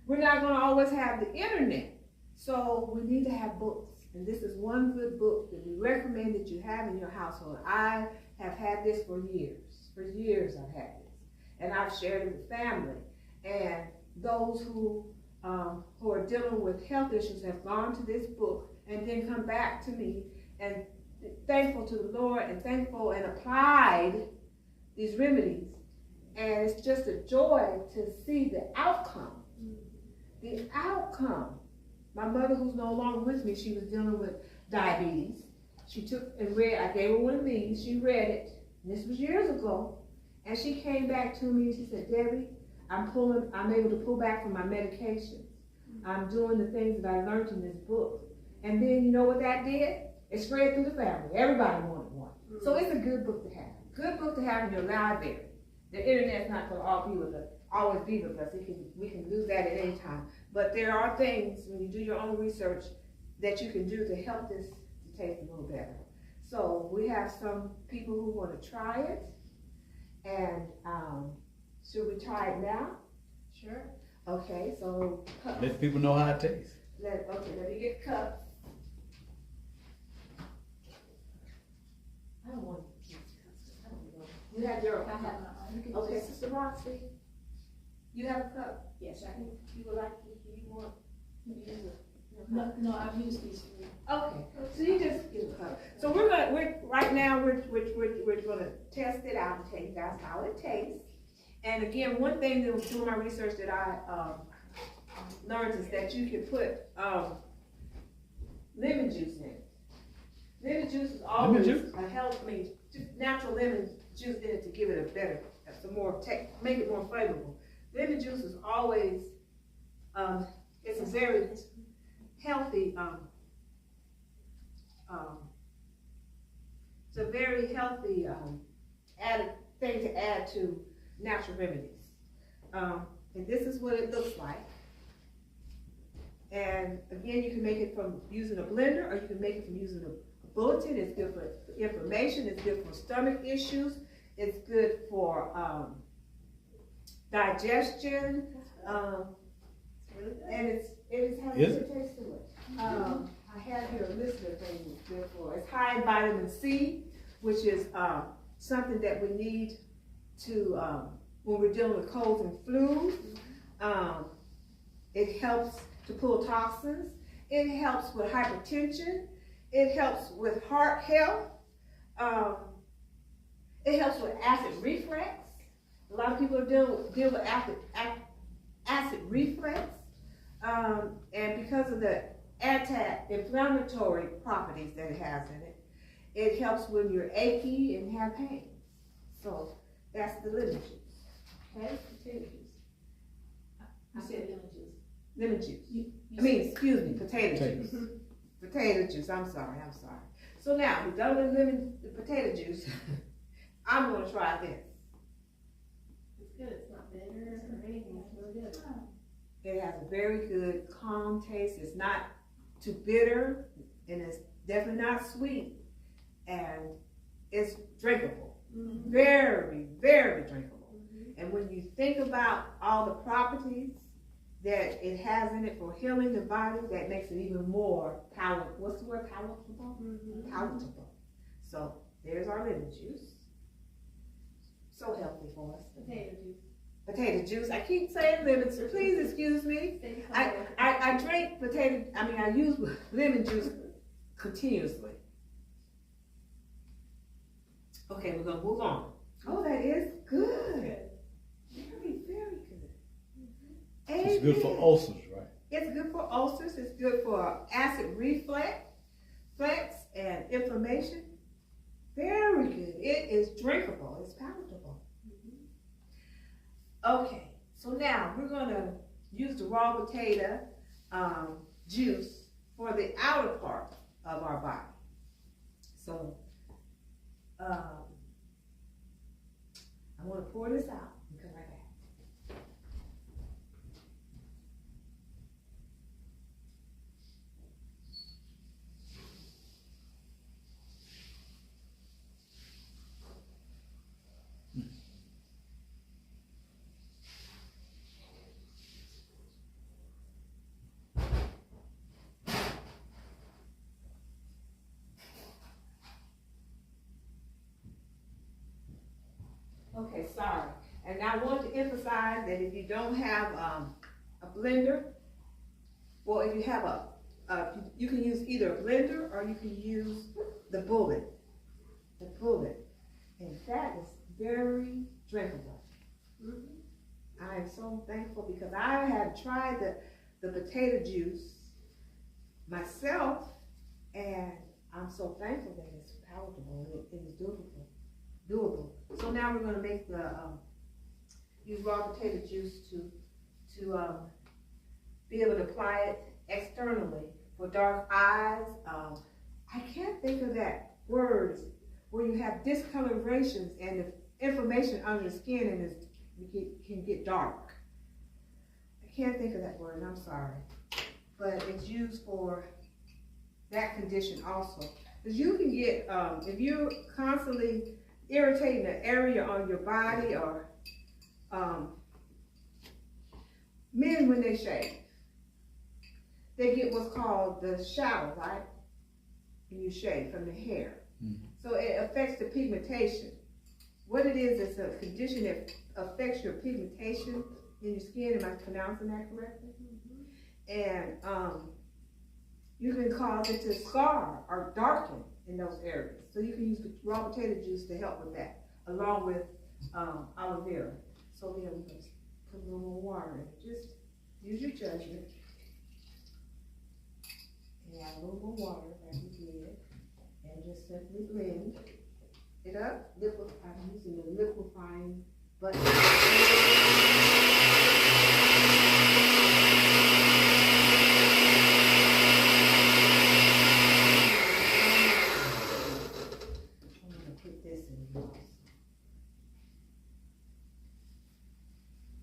We're not going to always have the internet. So we need to have books. And this is one good book that we recommend that you have in your household. I have had this for years. For years I've had this. And I've shared it with family. And those who are dealing with health issues have gone to this book and then come back to me and thankful to the Lord and thankful and applied these remedies. And it's just a joy to see the outcome. The outcome. My mother, who's no longer with me, she was dealing with diabetes. She took and read, I gave her one of these, she read it, and this was years ago, and she came back to me and she said, Debbie, I'm able to pull back from my medications. I'm doing the things that I learned in this book. And then you know what that did? It spread through the family. Everybody wanted one. So it's a good book to have. Good book to have in your library. The internet's not going to always be with us. We can lose that at any time. But there are things, when you do your own research, that you can do to help this to taste a little better. So we have some people who want to try it. And should we try it now? Sure. Okay, so cups. Let people know how it tastes. Let me get cups. I don't want these cups. I don't know. You have your cup. Okay, Sister Roxy, you have a cup? Yes, I can. You would like to, you want to use No, I've used these three. Okay, so you just get a cover. So we're right now we're gonna test it out and tell you guys how it tastes. And again, one thing that was doing my research that I learned is that you can put lemon juice in it. Lemon juice is always a help. I mean, just natural lemon juice in it to give it a better, some more make it more flavorful. Lemon juice is always it's a very healthy it's a very healthy added thing to add to natural remedies. And this is what it looks like. And again, you can make it from using a blender, or you can make it from using a bulletin. It's good for inflammation. It's good for stomach issues. It's good for digestion. And it has a taste to it. I have here a list of things it's good for. It's high in vitamin C, which is something that we need to when we're dealing with colds and flus. It helps to pull toxins. It helps with hypertension. It helps with heart health. It helps with acid reflux. A lot of people deal with acid reflux. And because of the anti-inflammatory properties that it has in it, it helps when you're achy and have pain. So that's the lemon juice. Okay? Potato juice. I said lemon juice. Lemon juice. Excuse me, potato juice. Potato juice, I'm sorry. So now, we're done with the potato juice. I'm gonna try this. It's good, it's not bitter or anything, it's really good. It has a very good, calm taste. It's not too bitter, and it's definitely not sweet, and it's drinkable. Mm-hmm. Very, very drinkable. Mm-hmm. And when you think about all the properties that it has in it for healing the body, that makes it even more palatable. What's the word? Palatable? Mm-hmm. Palatable. So there's our lemon juice. So healthy for us. Potato juice. Potato juice. I keep saying lemon, so please excuse me. I drink I use lemon juice continuously. Okay, we're gonna move on. Oh, that is good. Very, very good. It's good for ulcers, right? It's good for ulcers. It's good for acid reflux and inflammation. Very good. It is drinkable. It's palatable. Okay, so now we're gonna use the raw potato juice for the outer part of our body. So I want to pour this out and come right back. Okay, sorry. And I want to emphasize that if you don't have a blender, well, if you have you can use either a blender or you can use the bullet. And that is very drinkable. I am so thankful because I have tried the potato juice myself, and I'm so thankful that it's palatable and it is doable. So now we're going to make use raw potato juice to be able to apply it externally for dark eyes. I can't think of that word where you have discolorations and the inflammation under the skin and it can get dark. I can't think of that word, and I'm sorry. But it's used for that condition also. Because you can get, if you're constantly irritating an area on your body, or men when they shave, they get what's called the shadow, right? When you shave from the hair. So it affects the pigmentation. What it is, it's a condition that affects your pigmentation in your skin. Am I pronouncing that correctly? And you can cause it to scar or darken in those areas. So you can use the raw potato juice to help with that, along with aloe vera. So then we're going to put a little more water in. Just use your judgment. And add a little more water like we did. And just simply blend it up. I'm using a liquefying button.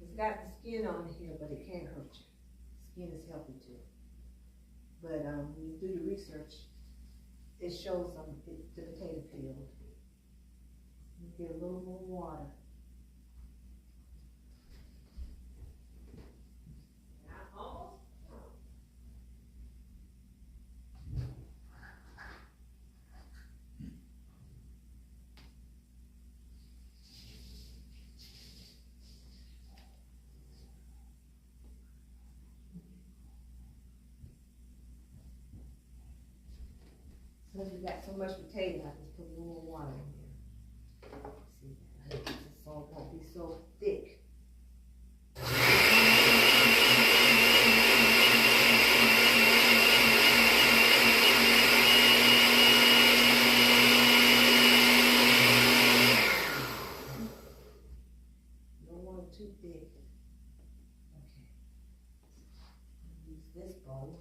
It's got the skin on here, but it can't hurt you. Skin is healthy too. But when you do your research, it shows the potato peel. You get a little more water. Almost. Since we got so much potato, I just put a little more water in there. See that? The salt won't be so thick. Don't want it too thick. Okay. Use this bowl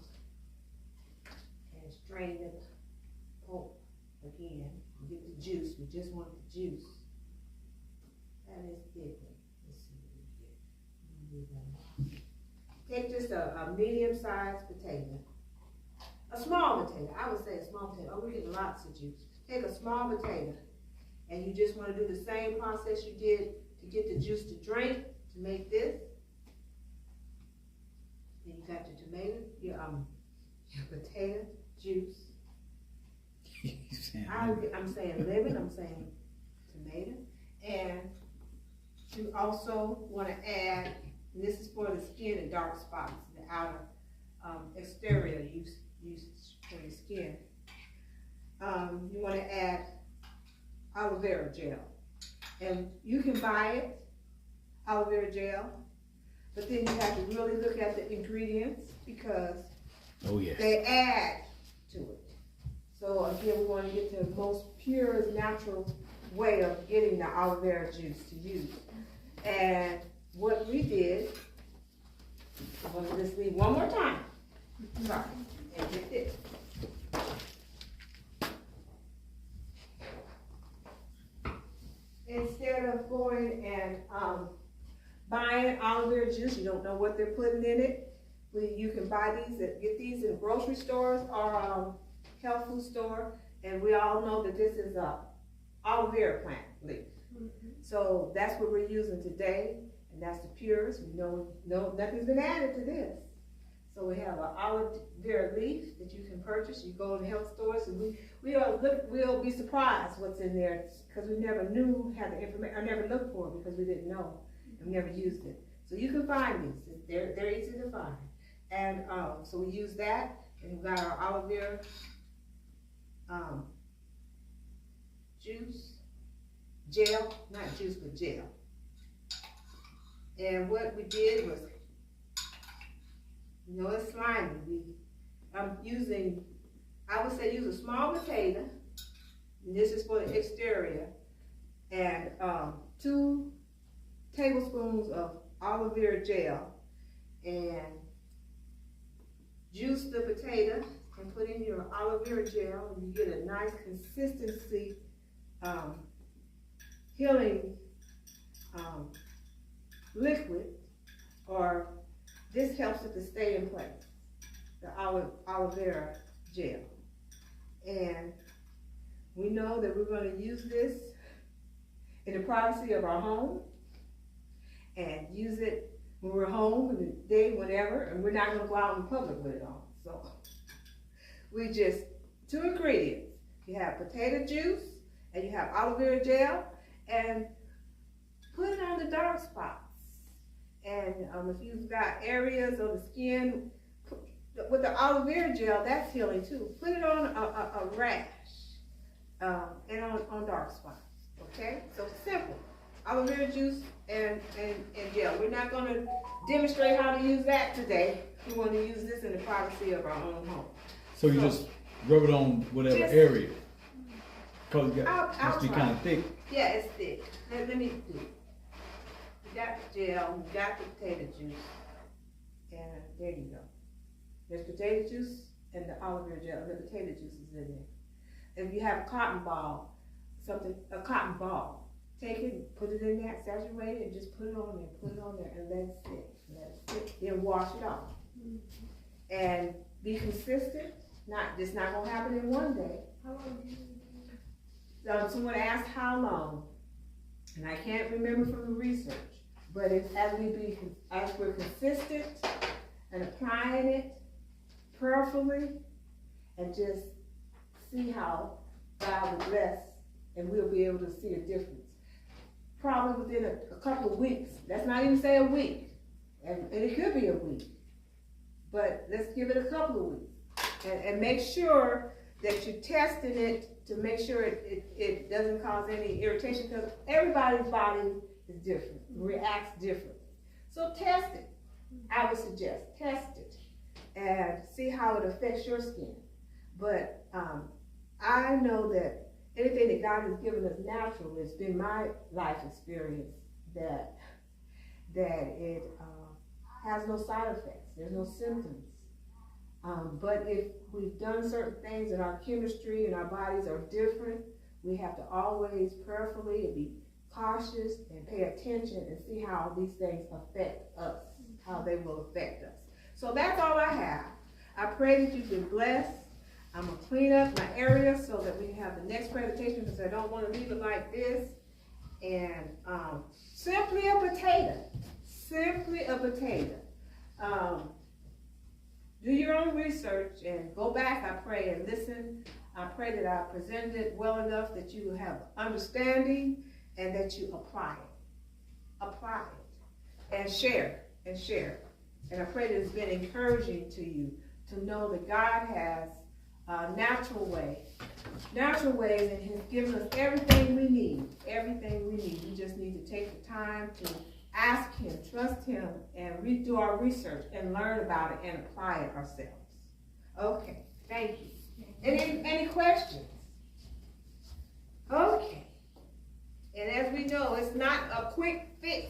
and strain it. Again, get the juice. We just want the juice. That is thick. Let's see what we get. Take just a medium-sized potato. A small potato. I would say a small potato. Oh, we're getting lots of juice. Take a small potato, and you just want to do the same process you did to get the juice to drink, to make this. Then you got your tomato, your potato juice. I'm saying lemon, I'm saying tomato. And you also want to add, and this is for the skin and dark spots, the outer exterior use for your skin. You want to add aloe vera gel. And you can buy it, aloe vera gel, but then you have to really look at the ingredients because they add to it. So again, we want to get the most pure, natural way of getting the aloe vera juice to use. And what we did, I'm going to just leave one more time. Sorry, and get this. Instead of going and buying aloe vera juice, you don't know what they're putting in it. You can buy these, get these in grocery stores or health food store, and we all know that this is a aloe vera plant leaf. So that's what we're using today, and that's the purest. We know nothing's been added to this. So we have an aloe vera leaf that you can purchase. You go to health stores, and we'll be surprised what's in there because we never knew had the information, or never looked for it because we didn't know and we never used it. So you can find these. They're easy to find, and so we use that, and we've got our aloe vera juice, gel, not juice, but gel. And what we did was, it's slimy. I'm using, I would say use a small potato, and this is for the exterior, and 2 tablespoons of aloe vera gel, and juice the potato, and put in your aloe vera gel, and you get a nice consistency, healing liquid, or this helps it to stay in place, the aloe vera gel. And we know that we're going to use this in the privacy of our home, and use it when we're home, in the day, whatever, and we're not going to go out in public with it on. So we just, 2 ingredients. You have potato juice, and you have aloe vera gel, and put it on the dark spots. And if you've got areas of the skin, with the aloe vera gel, that's healing too. Put it on a rash, and on dark spots, okay? So simple, aloe vera juice and gel. We're not gonna demonstrate how to use that today. We want to use this in the privacy of our own home. So you just rub it on whatever Just- area? Cause it I'll must be try. kinda thick. Yeah, it's thick. Let me do it. We got the gel, we got the potato juice, and there you go. There's potato juice and the aloe vera gel. The potato juice is in there. If you have a cotton ball, a cotton ball, take it, put it in there, saturate it, and just put it on there, and let it sit. Then wash it off. And be consistent. It's not gonna happen in one day. How long do you Someone asked how long, and I can't remember from the research, but as we're consistent and applying it prayerfully, and just see how God will bless, and we'll be able to see a difference. Probably within a couple of weeks. Let's not even say a week, and it could be a week, but let's give it a couple of weeks, and make sure that you're testing it to make sure it doesn't cause any irritation, because everybody's body is different, reacts differently. So test it. I would suggest test it and see how it affects your skin. But I know that anything that God has given us natural, it's been my life experience that it has no side effects. There's no symptoms. But if we've done certain things and our chemistry and our bodies are different, we have to always prayerfully and be cautious and pay attention and see how these things affect us, how they will affect us. So that's all I have. I pray that you've been blessed. I'm going to clean up my area so that we have the next presentation, because I don't want to leave it like this. And simply a potato. Simply a potato. Do your own research and go back, I pray, and listen. I pray that I presented it well enough that you have understanding and that you apply it. Apply it. And share. And share. And I pray that it's been encouraging to you to know that God has a natural ways, and He's given us everything we need. Everything we need. We just need to take the time to ask Him, trust Him, and do our research and learn about it and apply it ourselves. Okay, thank you. Any questions? Okay. And as we know, it's not a quick fix.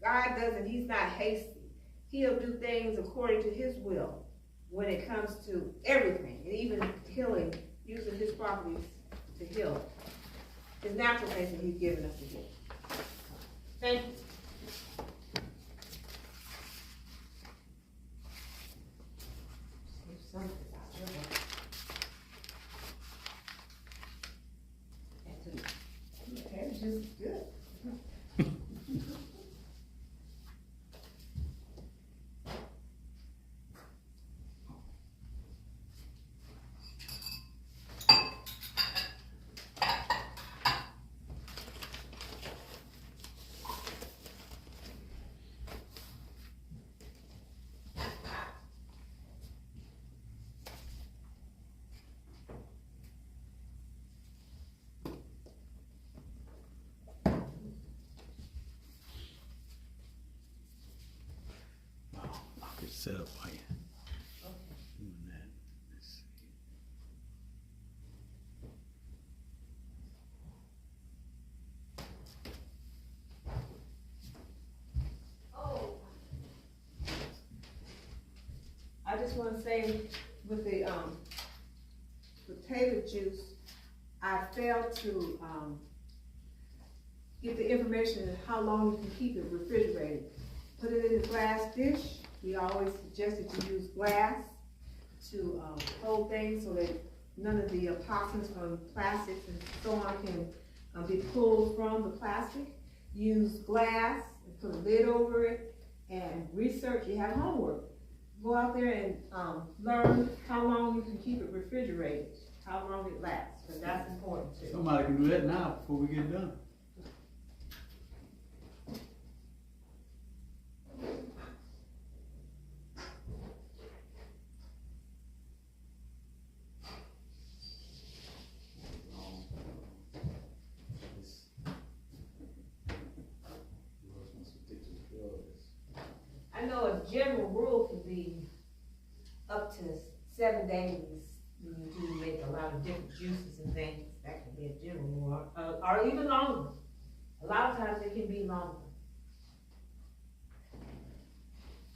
God doesn't, He's not hasty. He'll do things according to His will when it comes to everything, and even healing, using His properties to heal. His natural things that He's given us to heal. Thank you. Okay, just good. Set up by you. Doing that. Let's see. I just want to say with the potato juice, I failed to get the information on how long you can keep it refrigerated. Put it in a glass dish. We always suggested to use glass to hold things so that none of the toxins from plastics and so on can be pulled from the plastic. Use glass and put a lid over it and research. You have homework. Go out there and learn how long you can keep it refrigerated, how long it lasts, because that's important too. Somebody can do that now before we get done. general rule could be up to 7 days. You do make a lot of different juices and things. That could be a general rule, or even longer. A lot of times it can be longer.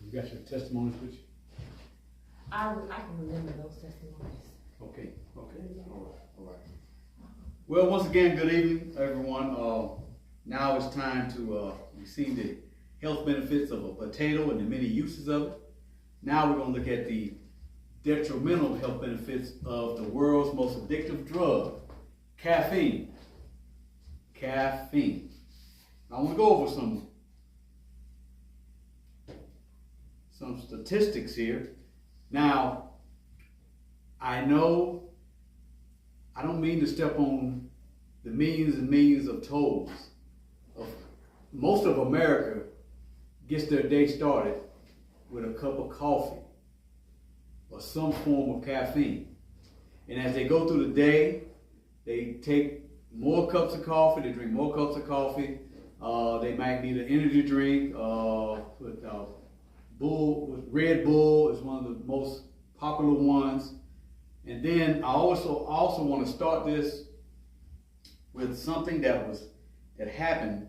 You got your testimonies with you? I can remember those testimonies. Okay, all right. Well, once again, good evening, everyone. Now it's time to receive the health benefits of a potato and the many uses of it. Now we're going to look at the detrimental health benefits of the world's most addictive drug, caffeine. Caffeine. I want to go over some statistics here. Now, I know I don't mean to step on the millions and millions of toes. Most of America gets their day started with a cup of coffee or some form of caffeine. And as they go through the day, they take more cups of coffee, they drink more cups of coffee. They might need an energy drink with Red Bull is one of the most popular ones. And then I also want to start this with something that happened.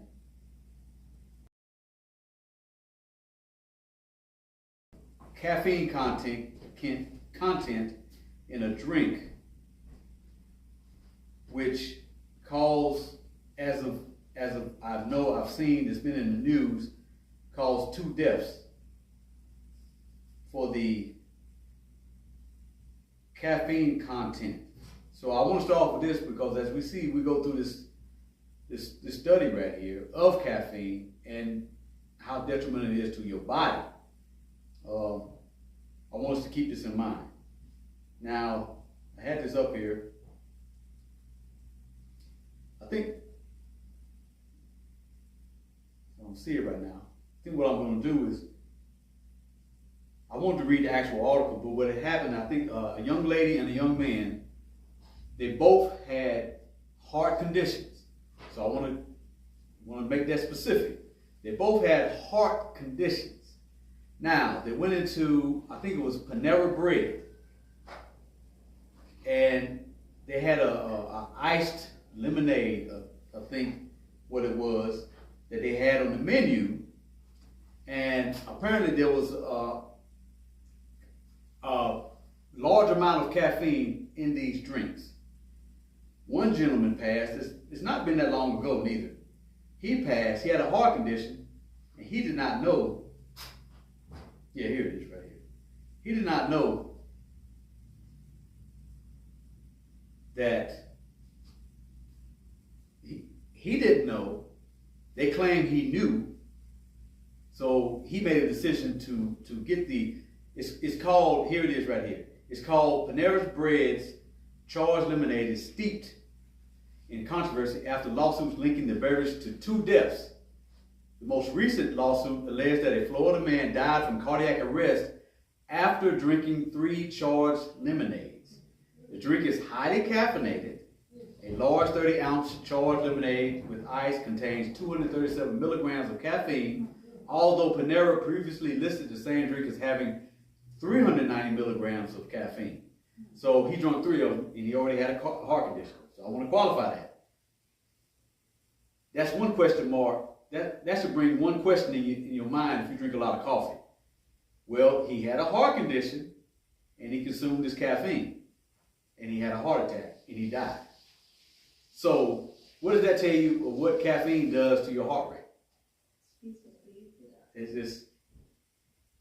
Caffeine content in a drink, which caused, as of I've seen, it's been in the news, caused 2 deaths for the caffeine content. So I want to start off with this because as we go through this study right here of caffeine and how detrimental it is to your body. I want us to keep this in mind. Now, I had this up here. I think, I don't see it right now. I think what I'm going to do is, I wanted to read the actual article, but what had happened, I think a young lady and a young man, they both had heart conditions. So I want to make that specific. They both had heart conditions. Now, they went into, I think it was Panera Bread, and they had a iced lemonade, I think what it was, that they had on the menu, and apparently there was a large amount of caffeine in these drinks. One gentleman passed, it's not been that long ago neither. He passed, he had a heart condition, and he did not know. Yeah, here it is right here. He did not know that he didn't know. They claimed he knew. So he made a decision to get it's called, here it is right here. It's called Panera Bread's Charged Lemonade is steeped in controversy after lawsuits linking the beverage to 2 deaths. The most recent lawsuit alleged that a Florida man died from cardiac arrest after drinking 3 charged lemonades. The drink is highly caffeinated. A large 30-ounce charged lemonade with ice contains 237 milligrams of caffeine, although Panera previously listed the same drink as having 390 milligrams of caffeine. So he drank 3 of them, and he already had a heart condition. So I want to qualify that. That's one question mark. That should bring one question in your mind if you drink a lot of coffee. Well, he had a heart condition, and he consumed this caffeine, and he had a heart attack, and he died. So what does that tell you of what caffeine does to your heart rate?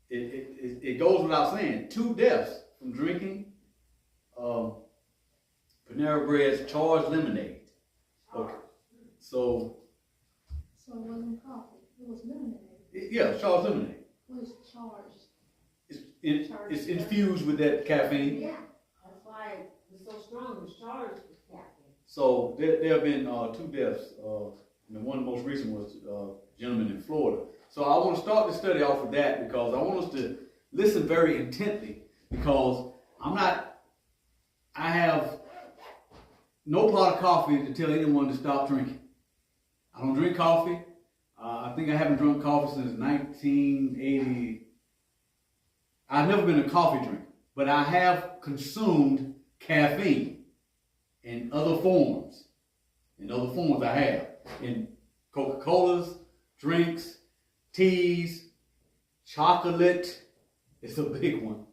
It goes without saying. 2 deaths from drinking Panera Bread's charged lemonade. Okay, so it wasn't coffee, it was lemonade. Yeah, charged lemonade. What is charged? It's infused with that caffeine. Yeah, that's why it's so strong. It's charged with caffeine. So there have been 2 deaths. And the one most recent was a gentleman in Florida. So I want to start the study off with that because I want us to listen very intently because I have no pot of coffee to tell anyone to stop drinking. I don't drink coffee. I think I haven't drunk coffee since 1980. I've never been a coffee drinker, but I have consumed caffeine in other forms. In other forms I have. In Coca-Colas, drinks, teas, chocolate. It's a big one.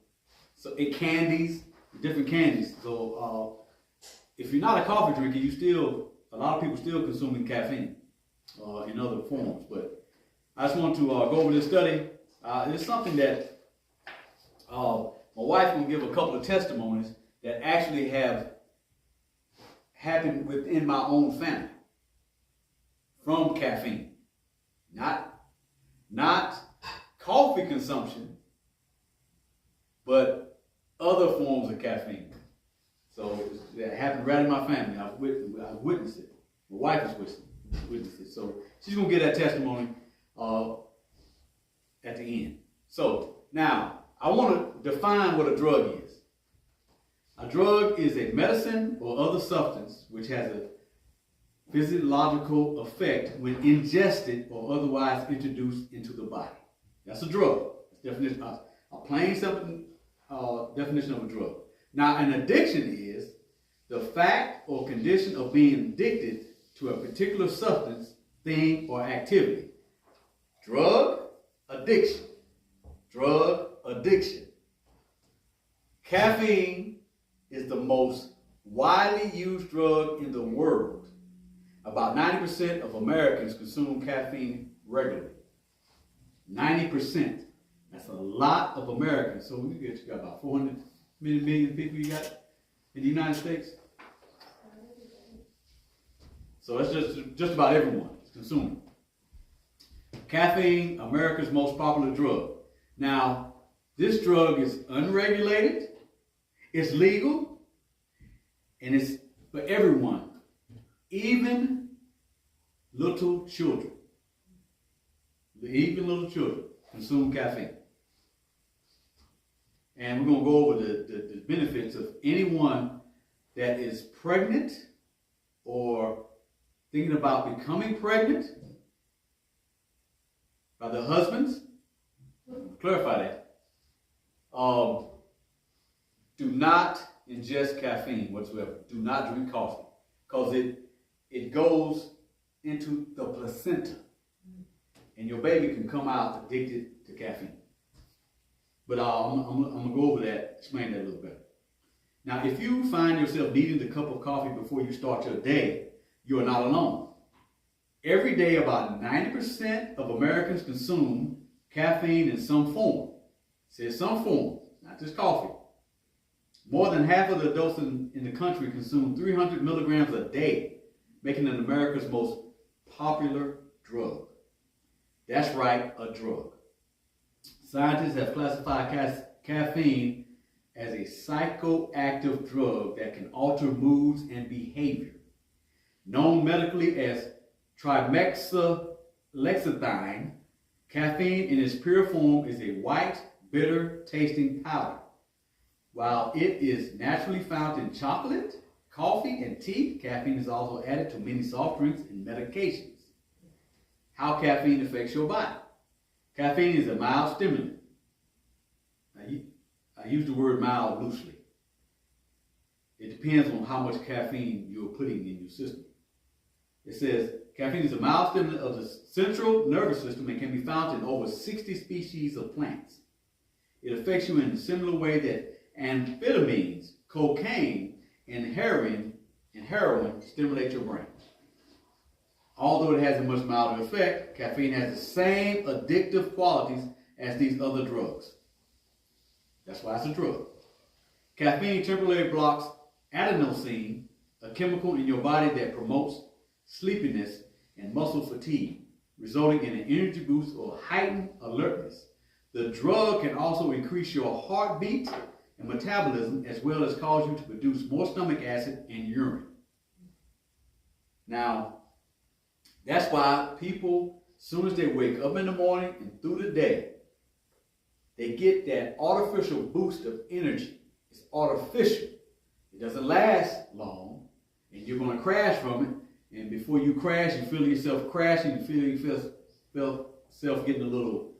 So in candies, different candies. So if you're not a coffee drinker, a lot of people still consuming caffeine in other forms. But I just want to go over this study. It's something that my wife will give a couple of testimonies that actually have happened within my own family from caffeine. Not coffee consumption, but other forms of caffeine. So that happened right in my family. I've witnessed it. My wife has witnessed it. So she's going to get that testimony at the end. So now I want to define what a drug is. A drug is a medicine or other substance which has a physiological effect when ingested or otherwise introduced into the body. That's a drug. That's definition, a plain, simple definition of a drug. Now, an addiction is the fact or condition of being addicted to a particular substance, thing, or activity. Drug addiction. Drug addiction. Caffeine is the most widely used drug in the world. About 90% of Americans consume caffeine regularly. 90%. That's a lot of Americans. So you got about 400 million people you got in the United States. So that's just about everyone is consuming. Caffeine, America's most popular drug. Now, this drug is unregulated, it's legal, and it's for everyone, even little children. Even little children consume caffeine. And we're going to go over the benefits of anyone that is pregnant or thinking about becoming pregnant by their husbands. Clarify that. Do not ingest caffeine whatsoever. Do not drink coffee because it goes into the placenta and your baby can come out addicted to caffeine. But I'm going to go over that, explain that a little better. Now, if you find yourself needing the cup of coffee before you start your day, you are not alone. Every day, about 90% of Americans consume caffeine in some form. It says some form, not just coffee. More than half of the adults in the country consume 300 milligrams a day, making it America's most popular drug. That's right, a drug. Scientists have classified caffeine as a psychoactive drug that can alter moods and behavior. Known medically as trimethylexethine, caffeine in its pure form is a white, bitter tasting powder. While it is naturally found in chocolate, coffee, and tea, caffeine is also added to many soft drinks and medications. How caffeine affects your body. Caffeine is a mild stimulant. I use the word mild loosely. It depends on how much caffeine you're putting in your system. It says caffeine is a mild stimulant of the central nervous system and can be found in over 60 species of plants. It affects you in a similar way that amphetamines, cocaine, and heroin stimulate your brain. Although it has a much milder effect, caffeine has the same addictive qualities as these other drugs. That's why it's a drug. Caffeine temporarily blocks adenosine, a chemical in your body that promotes sleepiness and muscle fatigue, resulting in an energy boost or heightened alertness. The drug can also increase your heartbeat and metabolism, as well as cause you to produce more stomach acid and urine. Now, that's why people, as soon as they wake up in the morning and through the day, they get that artificial boost of energy. It's artificial. It doesn't last long, and you're going to crash from it. And before you crash, you feel yourself crashing. You feel yourself getting a little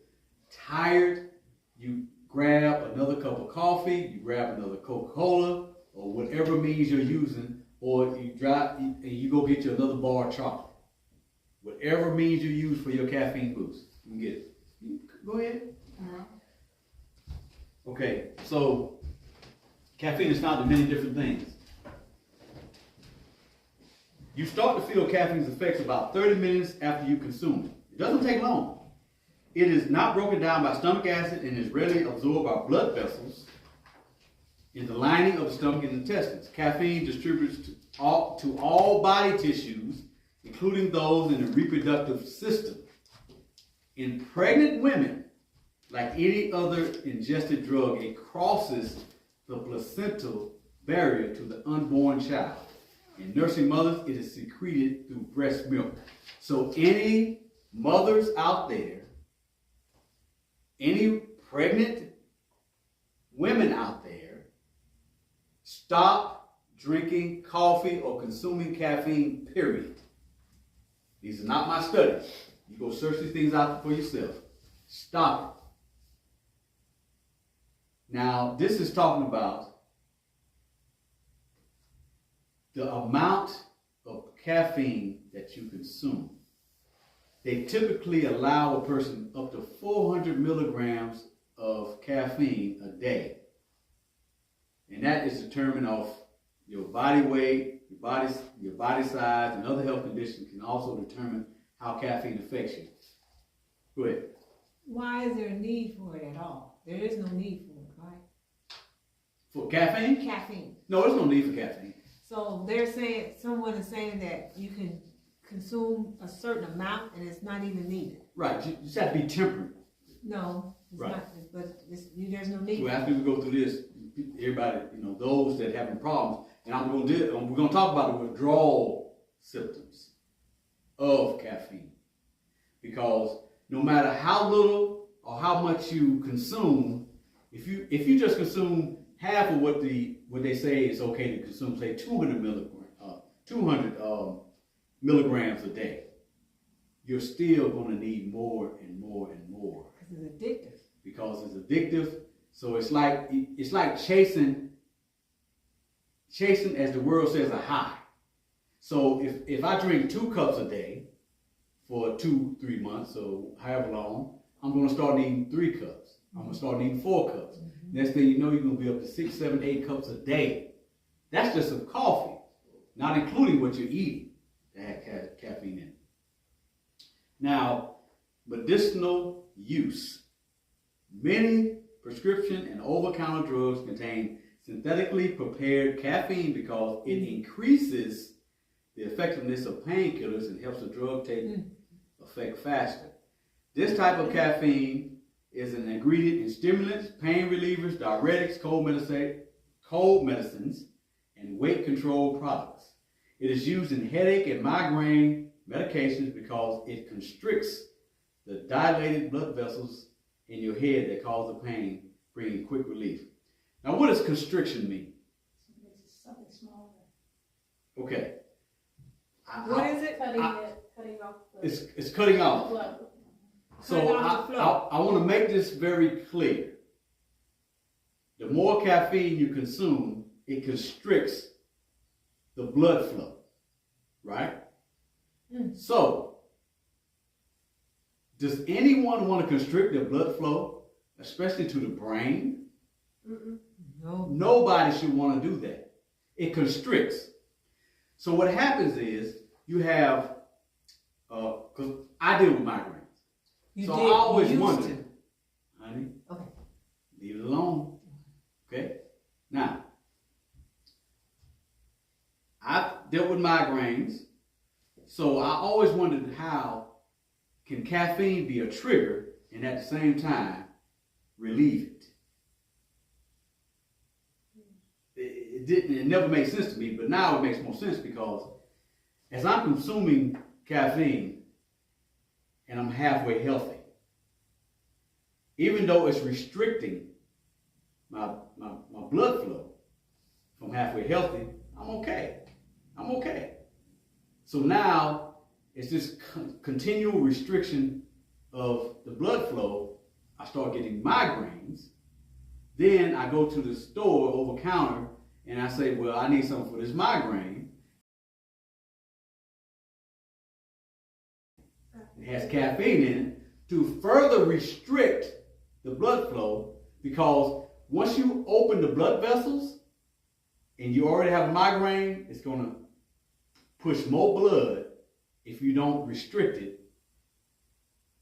tired. You grab another cup of coffee, you grab another Coca-Cola, or whatever means you're using, or you drive and you go get you another bar of chocolate. Whatever means you use for your caffeine boost, you can get it. Go ahead. Okay, so caffeine is found in many different things. You start to feel caffeine's effects about 30 minutes after you consume it. It doesn't take long. It is not broken down by stomach acid and is readily absorbed by blood vessels in the lining of the stomach and intestines. Caffeine distributes to all body tissues, including those in the reproductive system. In pregnant women, like any other ingested drug, it crosses the placental barrier to the unborn child. In nursing mothers, it is secreted through breast milk. So any mothers out there, any pregnant women out there, stop drinking coffee or consuming caffeine, period. These are not my studies. You go search these things out for yourself. Stop it. Now, this is talking about the amount of caffeine that you consume. They typically allow a person up to 400 milligrams of caffeine a day. And that is determined off your body weight, your body size, and other health conditions can also determine how caffeine affects you. Go ahead. Why is there a need for it at all? There is no need for it, right? For caffeine? Caffeine. No, there's no need for caffeine. So they're saying, someone is saying that you can consume a certain amount and it's not even needed. Right, you just have to be temperate. No, it's Right. not, but there's no need. So after we go through this, everybody, those that having problems, and we're going to talk about the withdrawal symptoms of caffeine. Because no matter how little or how much you consume, if you just consume half of what they say is okay to consume, say 200 milligrams a day, you're still going to need more and more and more. Because it's addictive. Because it's addictive. So it's like chasing, as the world says, a high. So if I drink 2 cups a day for 2-3 months, so however long, I'm going to start needing 3 cups. I'm going to start needing 4 cups. Mm-hmm. Next thing you know, you're going to be up to 6, 7, 8 cups a day. That's just of coffee, not including what you're eating that has caffeine in it. Now, medicinal use. Many prescription and over-the-counter drugs contain synthetically prepared caffeine because it increases the effectiveness of painkillers and helps the drug take effect faster. This type of caffeine is an ingredient in stimulants, pain relievers, diuretics, cold medicines, and weight control products. It is used in headache and migraine medications because it constricts the dilated blood vessels in your head that cause the pain, bringing quick relief. Now, what does constriction mean? Something smaller. Okay. What is it? Cutting off the It's cutting off. blood. So I want to make this very clear. The more caffeine you consume, it constricts the blood flow, right? So, does anyone want to constrict their blood flow, especially to the brain? No. Nobody should want to do that. It constricts. So what happens is you have, because I deal with migraines. I always wonder, honey, okay, leave it alone. Okay? Now, I've dealt with migraines, so I always wondered how can caffeine be a trigger and at the same time relieve it? It never made sense to me, but now it makes more sense because as I'm consuming caffeine and I'm halfway healthy, even though it's restricting my blood flow from halfway healthy, I'm okay. I'm okay. So now it's this continual restriction of the blood flow. I start getting migraines Then I go to the store over counter and I say, well, I need something for this migraine. It has caffeine in it to further restrict the blood flow, because once you open the blood vessels and you already have a migraine, it's going to push more blood if you don't restrict it,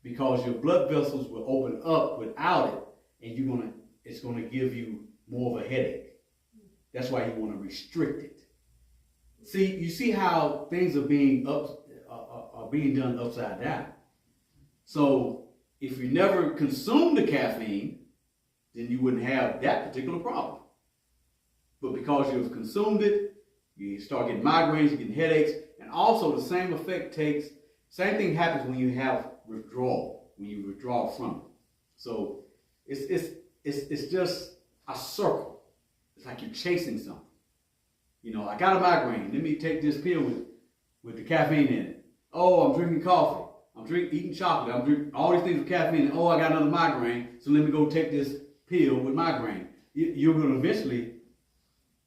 because your blood vessels will open up without it, and it's going to give you more of a headache. That's why you want to restrict it. See, you see how things are being done upside down. So if you never consume the caffeine, then you wouldn't have that particular problem. But because you've consumed it, you start getting migraines, you get headaches, and also the same thing happens when you have withdrawal, when you withdraw from it. So it's just a circle. It's like you're chasing something. You know, I got a migraine. Let me take this pill with the caffeine in it. Oh, I'm drinking coffee. I'm eating chocolate. I'm drinking all these things with caffeine. Oh, I got another migraine. So let me go take this pill with migraine. You're going to eventually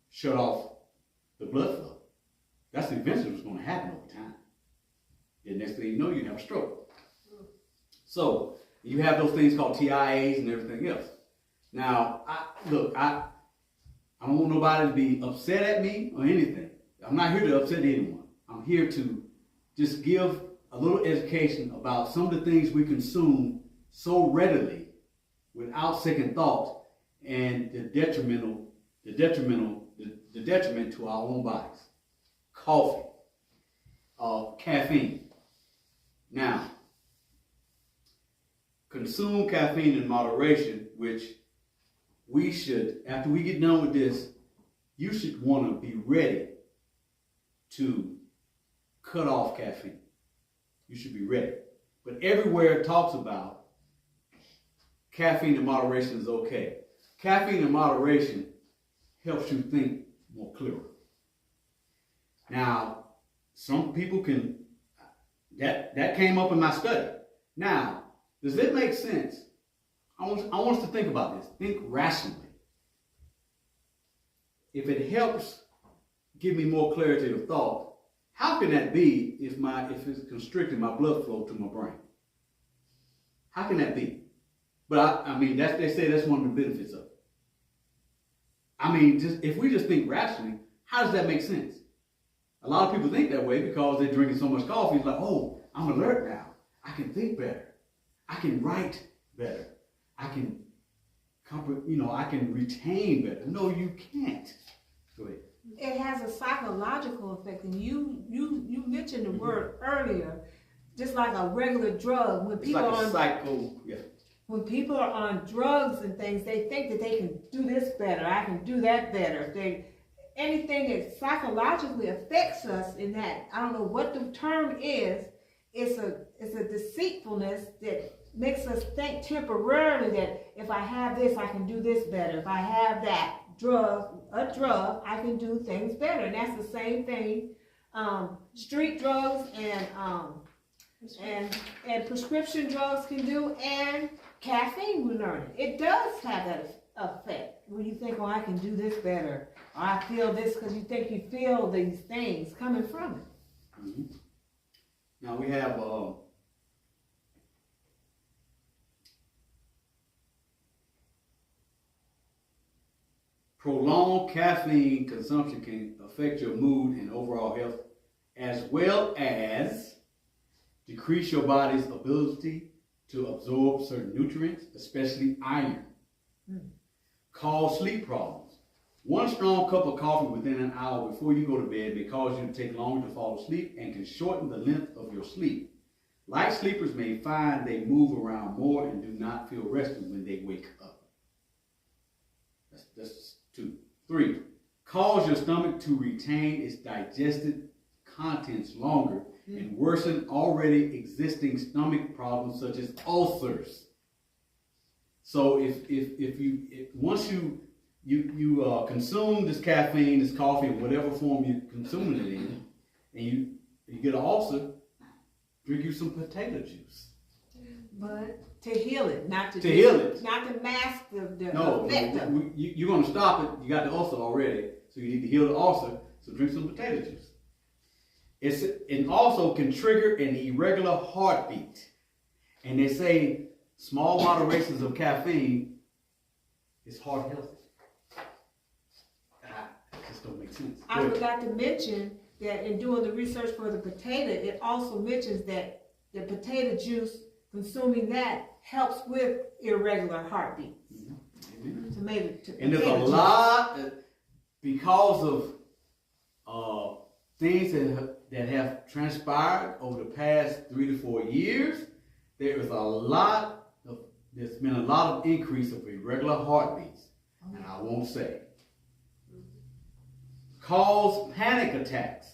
shut off the blood flow. That's eventually what's going to happen over time. The next thing you know, you have a stroke. So you have those things called TIAs and everything else. Now, I don't want nobody to be upset at me or anything. I'm not here to upset anyone. I'm here to just give a little education about some of the things we consume so readily without second thought, and the detriment to our own bodies. Coffee, caffeine. Now, consume caffeine in moderation, which we should, after we get done with this, you should want to be ready to cut off caffeine. You should be ready. But everywhere it talks about caffeine in moderation is okay. Caffeine in moderation helps you think more clearer. Now, some people that came up in my study. Now, does it make sense? I want us to think about this. Think rationally. If it helps give me more clarity of thought, how can that be if it's constricting my blood flow to my brain? How can that be? But I mean, they say that's one of the benefits of it. I mean, if we just think rationally, how does that make sense? A lot of people think that way because they're drinking so much coffee. It's like, oh, I'm alert now. I can think better. I can write better. I can retain better. No, you can't. Go ahead. It has a psychological effect, and you mentioned the word earlier, just like a regular drug. When people when people are on drugs and things, they think that they can do this better. I can do that better. Anything that psychologically affects us in that, I don't know what the term is. It's a deceitfulness that makes us think temporarily that if I have this, I can do this better. If I have that drug, I can do things better. And that's the same thing. Street drugs and prescription drugs can do, and caffeine, we learned it does have that effect. When you think, oh, I can do this better, or I feel this, because you think you feel these things coming from it. Mm-hmm. Now we have prolonged caffeine consumption can affect your mood and overall health, as well as decrease your body's ability to absorb certain nutrients, especially iron. Cause sleep problems. One strong cup of coffee within an hour before you go to bed may cause you to take longer to fall asleep and can shorten the length of your sleep. Light sleepers may find they move around more and do not feel rested when they wake up. That's 2. 3. Cause your stomach to retain its digested contents longer and worsen already existing stomach problems such as ulcers. So once you consume this caffeine, this coffee, in whatever form you're consuming it in, and you get an ulcer, drink you some potato juice. But to heal it, not to heal it. not to mask the No, effect of it. you're gonna stop it. You got the ulcer already, so you need to heal the ulcer. So drink some potato juice. It also can trigger an irregular heartbeat, and they say small moderations of caffeine is heart healthy. It just don't make sense. I forgot to mention that in doing the research for the potato, it also mentions that the potato juice, consuming that, helps with irregular heartbeats. Mm-hmm. So maybe And there's a lot because of things that have transpired over the past 3 to 4 years. There's been a lot of increase of irregular heartbeats, and I won't say. Cause panic attacks.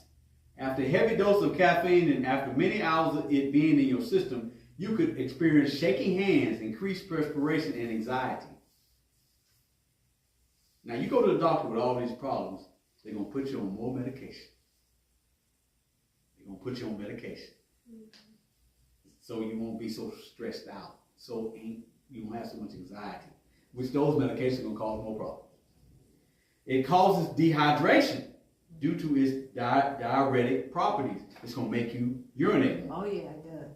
After a heavy dose of caffeine and after many hours of it being in your system, you could experience shaking hands, increased perspiration, and anxiety. Now, you go to the doctor with all these problems, they're going to put you on more medication. They're going to put you on medication. So you won't be so stressed out. So you won't have so much anxiety, which those medications are going to cause more problems. It causes dehydration due to its diuretic properties. It's going to make you urinate. Oh yeah, it does.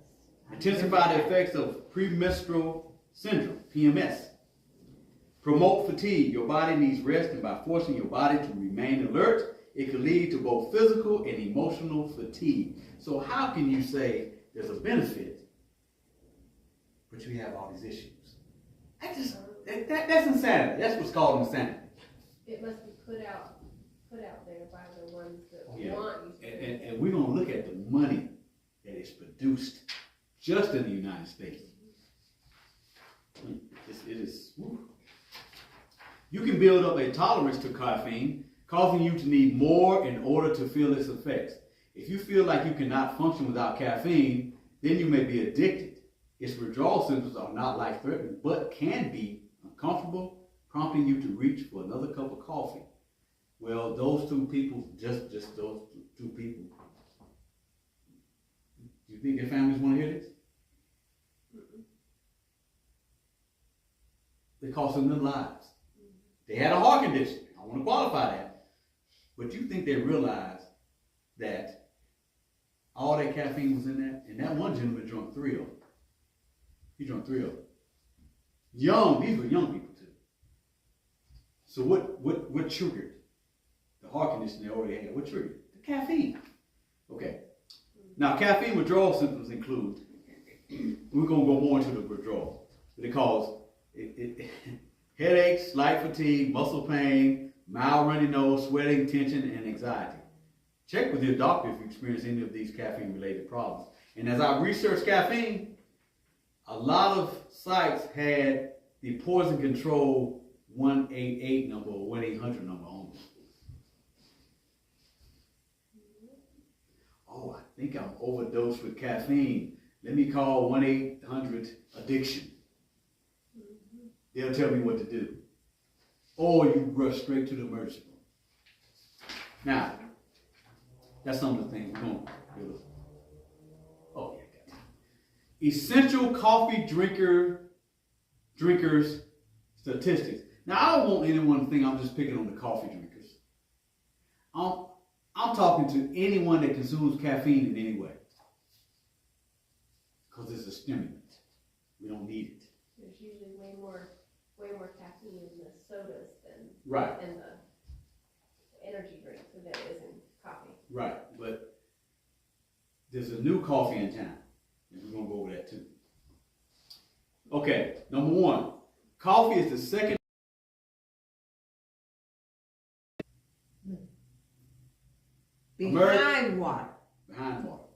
Intensify the effects of premenstrual syndrome, PMS. Promote fatigue. Your body needs rest, and by forcing your body to remain alert, it could lead to both physical and emotional fatigue. So how can you say there's a benefit, but you have all these issues? That's insanity. That's what's called insanity. It must be put out there by the ones that Yeah. want you to. And we're going to look at the money that is produced just in the United States. It is. Whew. You can build up a tolerance to caffeine, causing you to need more in order to feel its effects. If you feel like you cannot function without caffeine, then you may be addicted. Its withdrawal symptoms are not life-threatening, but can be uncomfortable, prompting you to reach for another cup of coffee. Well, those two people, just those two people, do you think their families want to hear this? They cost them their lives. They had a heart condition. I want to qualify that. But you think they realized that all that caffeine was in that? And that one gentleman drank 3 of them. He drank 3 of them. These were young people too. So what triggered the heart condition they already had? What triggered it? The caffeine. Okay. Now, caffeine withdrawal symptoms include, we're going to go more into the withdrawal, but it causes headaches, slight fatigue, muscle pain, mild runny nose, sweating, tension, and anxiety. Check with your doctor if you experience any of these caffeine-related problems. And as I researched caffeine, a lot of sites had the poison control 188 number or 1-800 number on them. Oh, I think I'm overdosed with caffeine. Let me call 1-800-ADDICTION. They'll tell me what to do. Or you rush straight to the emergency room. Now, that's some of the things we're going to do. Oh, yeah, got it. Essential coffee drinkers statistics. Now, I don't want anyone to think I'm just picking on the coffee drinkers. I'm talking to anyone that consumes caffeine in any way. Because it's a stimulant. We don't need it. There's usually way more caffeine in the sodas than Right. in the energy drinks than there is in coffee. Right, but there's a new coffee in town, and we're going to go over that too. Okay, number 1, coffee is the second. Behind water. Behind water.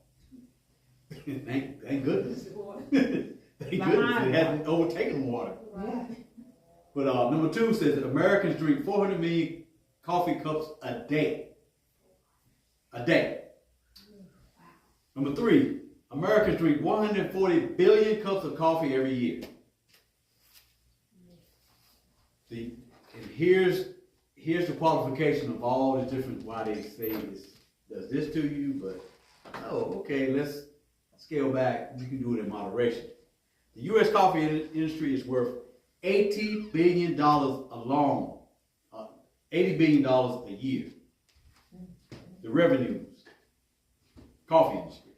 thank goodness. Thank goodness Behind it hasn't overtaken water. Yeah. But number 2 says that Americans drink 400 million coffee cups a day. A day. Number 3, Americans drink 140 billion cups of coffee every year. And here's the qualification of all the different, why they say this does this to you, but okay, let's scale back. You can do it in moderation. The U.S. coffee industry is worth $80 billion alone. $80 billion a year. The revenues, coffee industry.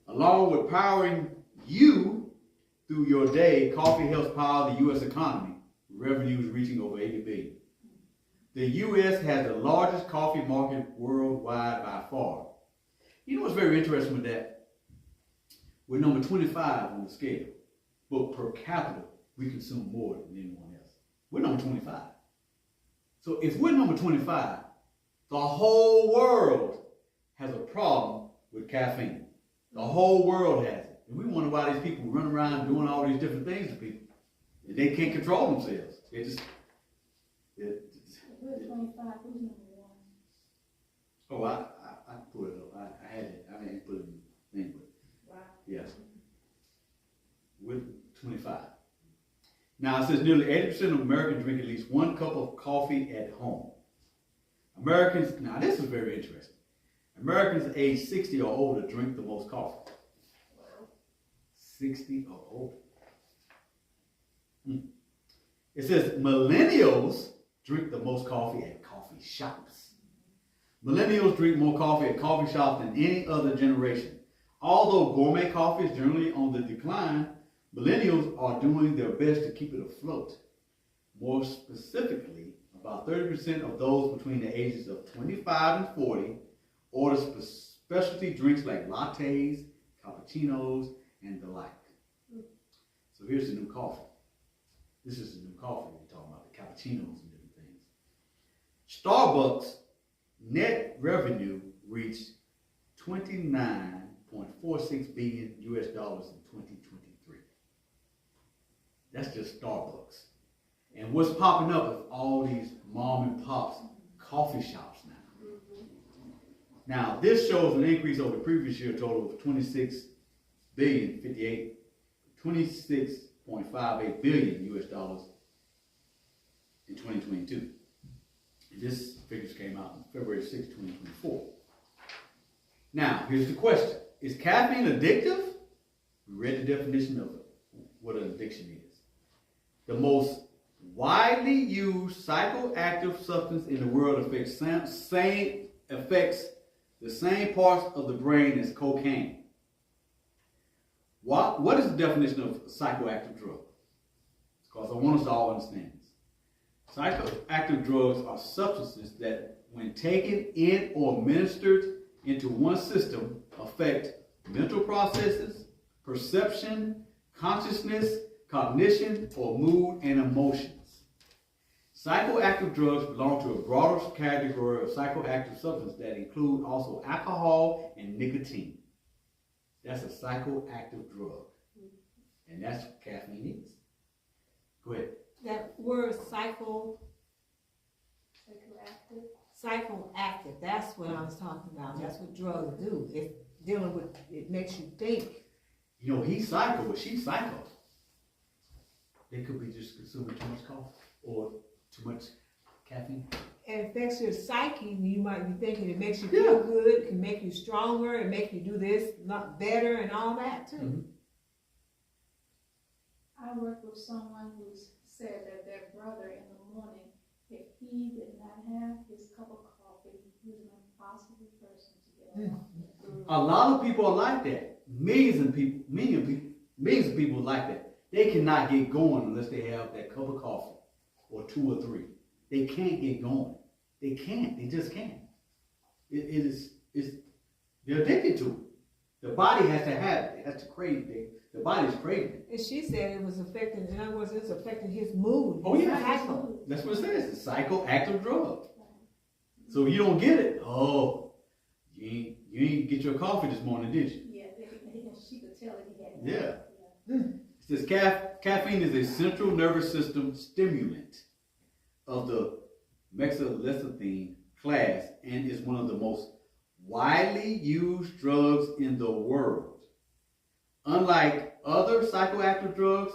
Along with powering you through your day, coffee helps power the U.S. economy, revenues reaching over $80 billion. The U.S. has the largest coffee market worldwide by far. You know what's very interesting with that? We're number 25 on the scale, but per capita, we consume more than anyone else. We're number 25. So if we're number 25, the whole world has a problem with caffeine. The whole world has it. And we wonder why these people run around doing all these different things to people. They can't control themselves. They just... We're 25, who's number 1? Oh, I put it up. I had it. I didn't put it in the thing, but Wow. yes. We're 25. Now it says nearly 80% of Americans drink at least 1 cup of coffee at home. Americans, now this is very interesting. Americans aged 60 or older drink the most coffee. 60 or older. It says millennials drink the most coffee at coffee shops. Millennials drink more coffee at coffee shops than any other generation. Although gourmet coffee is generally on the decline, millennials are doing their best to keep it afloat. More specifically, about 30% of those between the ages of 25 and 40 order specialty drinks like lattes, cappuccinos, and the like. So here's the new coffee. This is the new coffee we're talking about, the cappuccinos and different things. Starbucks net revenue reached $29.46 billion US dollars in 2023. That's just Starbucks. And what's popping up is all these mom and pops coffee shops now. Now, this shows an increase over the previous year total of $26.58 billion US dollars in 2022. And this figures came out on February 6, 2024. Now, here's the question. Is caffeine addictive? We read the definition of what an addiction is. The most widely used psychoactive substance in the world affects the same parts of the brain as cocaine. What is the definition of a psychoactive drug? Because I want us to all understand this. Psychoactive drugs are substances that, when taken in or administered into one's system, affect mental processes, perception, consciousness, cognition, or mood and emotions. Psychoactive drugs belong to a broader category of psychoactive substances that include also alcohol and nicotine. That's a psychoactive drug. And that's what caffeine is. Go ahead. That word psychoactive, that's what I was talking about. That's what drugs do. It's dealing with, it makes you think. You know, he's psycho, but she's psycho. They could be just consuming too much coffee or too much caffeine. It affects your psyche. You might be thinking it makes you feel good, it can make you stronger, it make you do this, not better, and all that too. Mm-hmm. I worked with someone who said that their brother in the morning, if he did not have his cup of coffee, he was an impossible person to get along with. A lot of people are like that. Millions of people like that. They cannot get going unless they have that cup of coffee or 2 or 3. They can't get going. They can't. They just can't. They're addicted to it. The body has to have it. It has to crave it. The body's craving it. And she said it was affecting, in other words, it's affecting his mood. Oh, yeah. Psycho. That's what it says. It's a psychoactive drug. So if you don't get it, you ain't get your coffee this morning, did you? Yeah, she could tell that he had it. Yeah. It says caffeine is a central nervous system stimulant of the mesolecithine class and is one of the most widely used drugs in the world. Unlike other psychoactive drugs,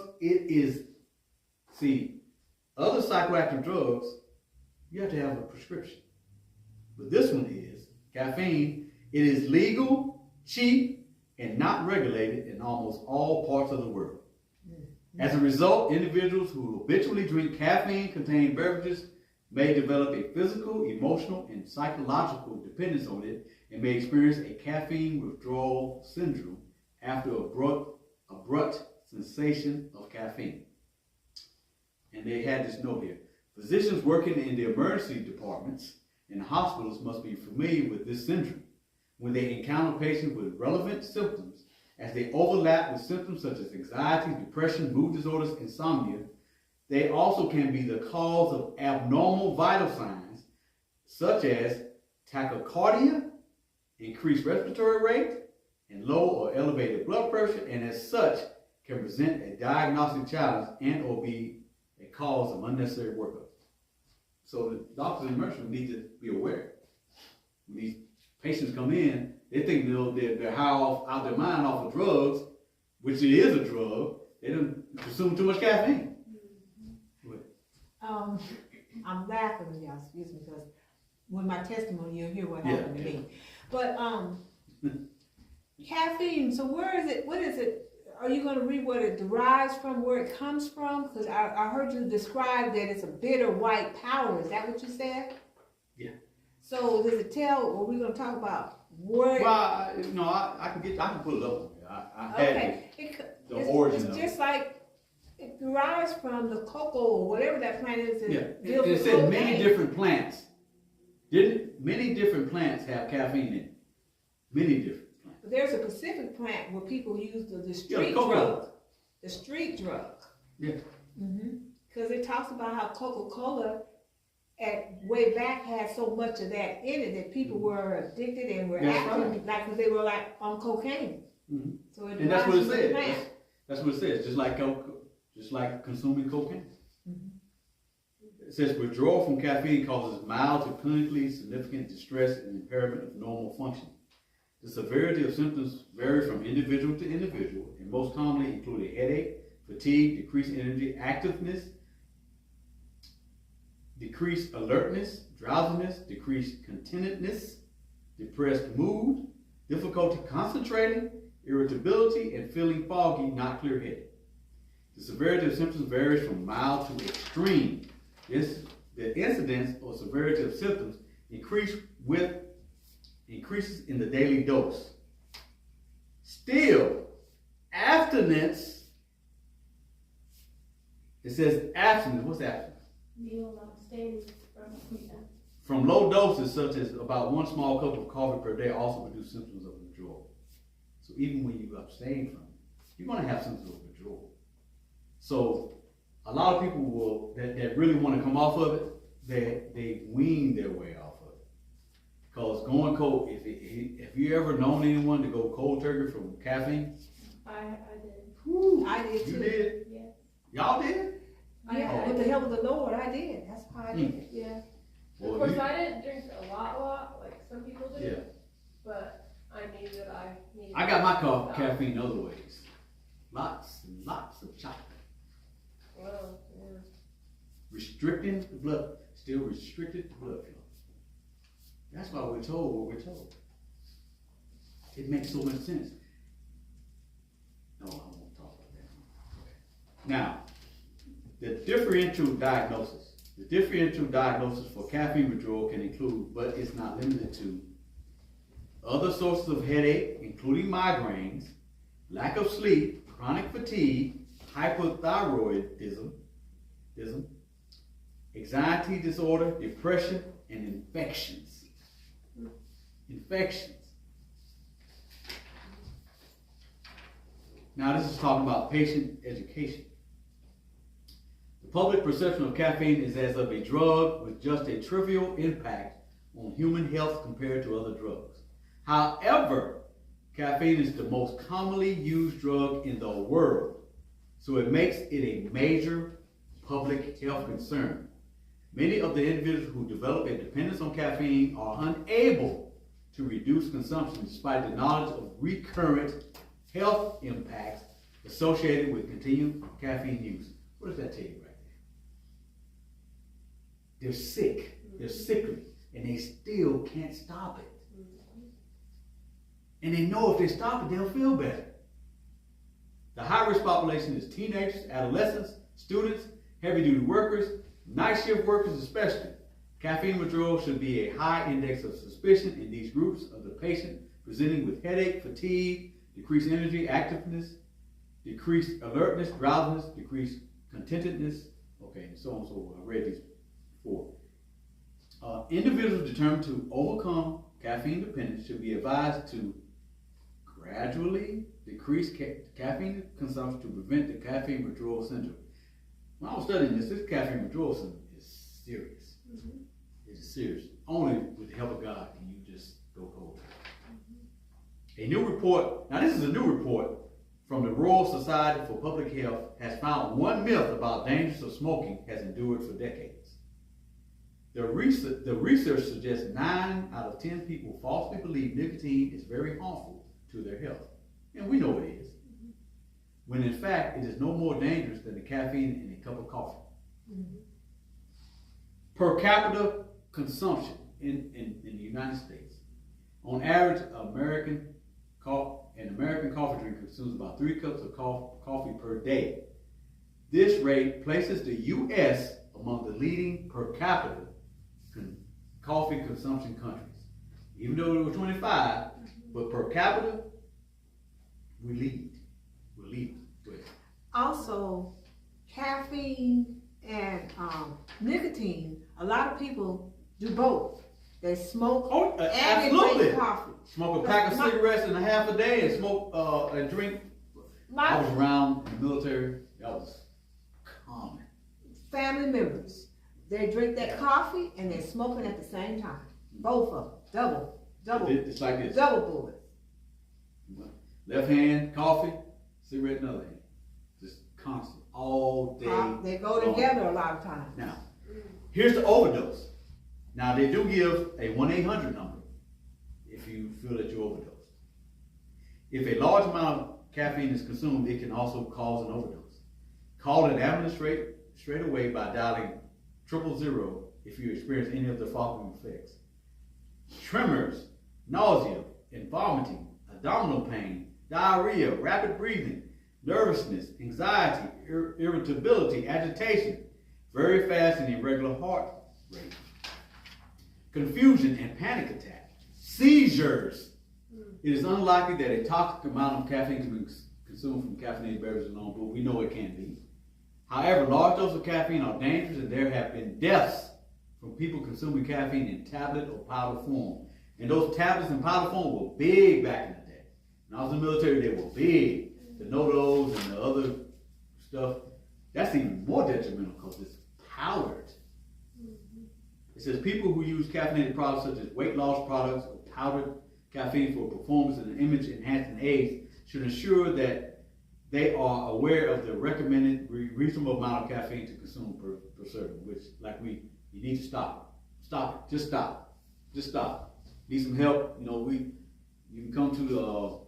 other psychoactive drugs, you have to have a prescription. But this one is, caffeine, it is legal, cheap, and not regulated in almost all parts of the world. As a result, individuals who habitually drink caffeine-containing beverages may develop a physical, emotional, and psychological dependence on it and may experience a caffeine withdrawal syndrome after abrupt cessation of caffeine. And they had this note here. Physicians working in the emergency departments and hospitals must be familiar with this syndrome when they encounter patients with relevant symptoms, as they overlap with symptoms such as anxiety, depression, mood disorders, insomnia. They also can be the cause of abnormal vital signs such as tachycardia, increased respiratory rate, and low or elevated blood pressure, and as such can present a diagnostic challenge and or be a cause of unnecessary workup. So the doctors in emergency need to be aware. When these patients come in, they think they're high out their mind off of drugs, which it is a drug. They don't consume too much caffeine. I'm laughing when y'all, excuse me, because with my testimony, you'll hear what happened to me. But caffeine, so where is it, what is it? Are you going to read what it derives from, where it comes from? Because I heard you describe that it's a bitter white powder. Is that what you said? Yeah. So does it tell, or we're going to talk about where? Well, I can pull it up. I had the origin It's of just like, it derives from the cocoa or whatever that plant is. It said many different plants. Many different plants have caffeine in it. Many different plants. But there's a specific plant where people use the street cocoa. drug. The street drug. Yeah. Because it talks about how Coca-Cola way back had so much of that in it that people were addicted and were acting like, because they were like on cocaine. So it and that's what it derives from the says. plant. That's what it says. Just like consuming cocaine. It says withdrawal from caffeine causes mild to clinically significant distress and impairment of normal function. The severity of symptoms vary from individual to individual and most commonly include a headache, fatigue, decreased energy, activeness, decreased alertness, drowsiness, decreased contentedness, depressed mood, difficulty concentrating, irritability, and feeling foggy, not clear-headed. The severity of symptoms varies from mild to extreme. The incidence or severity of symptoms increases in the daily dose. Still, abstinence, it says abstinence, what's abstinence? From low doses such as about 1 small cup of coffee per day also produce symptoms of withdrawal. So even when you abstain from it, you're going to have symptoms of withdrawal. So a lot of people that really want to come off of it, they wean their way off of it. Because going cold, if you ever known anyone to go cold turkey from caffeine? I did. Whew, I did too. You did? Yeah. Y'all did? Yeah, with the help of the Lord, I did. That's how I did it. Yeah. Well, Of course, I didn't drink a lot, like some people do. Yeah. But I knew that I needed. I got my caffeine other ways. Lots and lots of chocolate. Well, yeah. Restricting the blood, still restricted the blood flow. That's why we're told what we're told. It makes so much sense. No, I won't talk about that. Now, the differential diagnosis. The differential diagnosis for caffeine withdrawal can include, but it's not limited to, other sources of headache, including migraines, lack of sleep, chronic fatigue, hypothyroidism, anxiety disorder, depression, and infections. Infections. Now this is talking about patient education. The public perception of caffeine is as of a drug with just a trivial impact on human health compared to other drugs. However, caffeine is the most commonly used drug in the world, so it makes it a major public health concern. Many of the individuals who develop a dependence on caffeine are unable to reduce consumption despite the knowledge of recurrent health impacts associated with continued caffeine use. What does that tell you right there? They're sick, they're sickly, and they still can't stop it. And they know if they stop it, they'll feel better. The high-risk population is teenagers, adolescents, students, heavy-duty workers, night shift workers especially. Caffeine withdrawal should be a high index of suspicion in these groups of the patient presenting with headache, fatigue, decreased energy, activeness, decreased alertness, drowsiness, decreased contentedness, okay, and so on and so forth. I read these before. Individuals determined to overcome caffeine dependence should be advised to gradually decrease caffeine consumption to prevent the caffeine withdrawal syndrome. When I was studying this caffeine withdrawal syndrome is serious. Mm-hmm. It is serious. Only with the help of God can you just go cold. A new report, now this is a new report from the Royal Society for Public Health, has found one myth about dangers of smoking has endured for decades. The research suggests 9 out of 10 people falsely believe nicotine is very harmful to their health. And we know it is. When in fact, it is no more dangerous than the caffeine in a cup of coffee. Mm-hmm. Per capita consumption in the United States, on average, an American coffee drinker consumes about 3 cups of coffee per day. This rate places the U.S. among the leading per capita coffee consumption countries. Even though it was 25, but per capita, we lead. We're leading. Also, caffeine and nicotine, a lot of people do both. They smoke and absolutely. they drink coffee. Smoke a pack of cigarettes in a half a day and smoke and drink. I was around in the military. That was common. Family members, they drink that coffee and they're smoking at the same time. Both of them. Double. It's like this. Double bullets. Left hand, coffee, cigarette in the other hand. Just constant, all day. They go together a lot of times. Now, here's the overdose. Now, they do give a 1-800 number if you feel that you overdosed. If a large amount of caffeine is consumed, it can also cause an overdose. Call an ambulance straight away by dialing 000 if you experience any of the following effects: tremors, nausea, and vomiting, abdominal pain, diarrhea, rapid breathing, nervousness, anxiety, irritability, agitation, very fast and irregular heart rate, confusion and panic attack, seizures. It is unlikely that a toxic amount of caffeine can be consumed from caffeinated beverages alone, but we know it can be. However, large doses of caffeine are dangerous, and there have been deaths from people consuming caffeine in tablet or powder form. And those tablets and powder form were big back in the day. When I was in the military, they were big. The NoDoz and the other stuff, that's even more detrimental because it's powdered. It says people who use caffeinated products such as weight loss products or powdered caffeine for performance and image enhancing aids should ensure that they are aware of the recommended reasonable amount of caffeine to consume per serving, which you need to stop. Stop it. Just stop. Just stop. Need some help? You know, you can come to the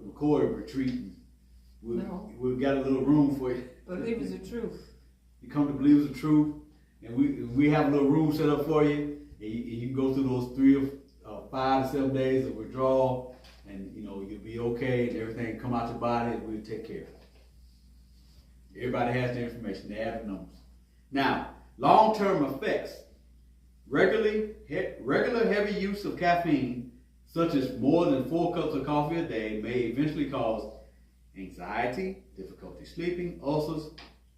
McCoy retreat. We've got a little room for you. Believers of truth. You come to Believers of Truth, and we have a little room set up for you, and you can go through those 3 or 5 to 7 days of withdrawal, and you'll be okay, and everything come out your body, and we'll take care of it. Everybody has the information. They have the numbers. Now, long-term effects. Regular heavy use of caffeine, such as more than 4 cups of coffee a day, may eventually cause anxiety, difficulty sleeping, ulcers,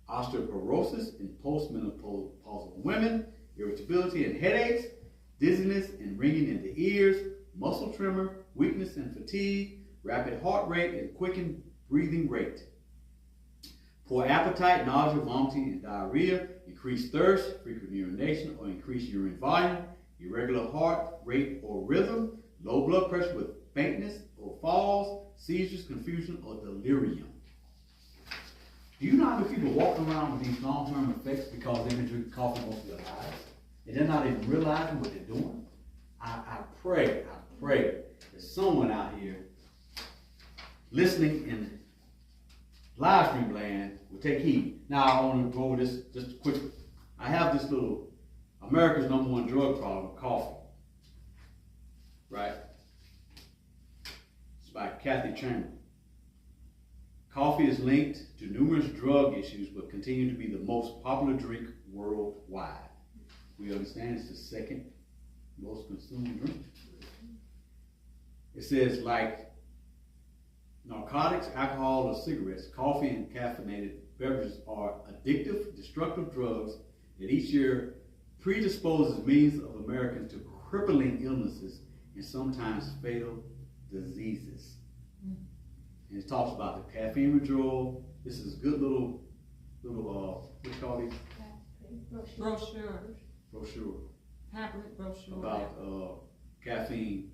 osteoporosis in postmenopausal women, irritability and headaches, dizziness and ringing in the ears, muscle tremor, weakness and fatigue, rapid heart rate and quickened breathing rate. Poor appetite, nausea, vomiting, and diarrhea, increased thirst, frequent urination or increased urine volume, irregular heart rate or rhythm, low blood pressure with faintness or falls, seizures, confusion, or delirium. Do you know how many people walking around with these long-term effects because they've been drinking coffee most of their lives? And they're not even realizing what they're doing? I pray that someone out here listening in live stream land will take heed. Now I want to go over this just quickly. I have this little America's #1 drug problem, coffee. Right? It's by Kathy Chamberlain. Coffee is linked to numerous drug issues, but continue to be the most popular drink worldwide. We understand it's the second most consumed drink. It says, like narcotics, alcohol, or cigarettes, coffee and caffeinated beverages are addictive, destructive drugs that each year predisposes millions of Americans to crippling illnesses and sometimes fatal diseases. And it talks about the caffeine withdrawal. This is a good little what do you call these? Brochure. Pamphlet brochure. About caffeine.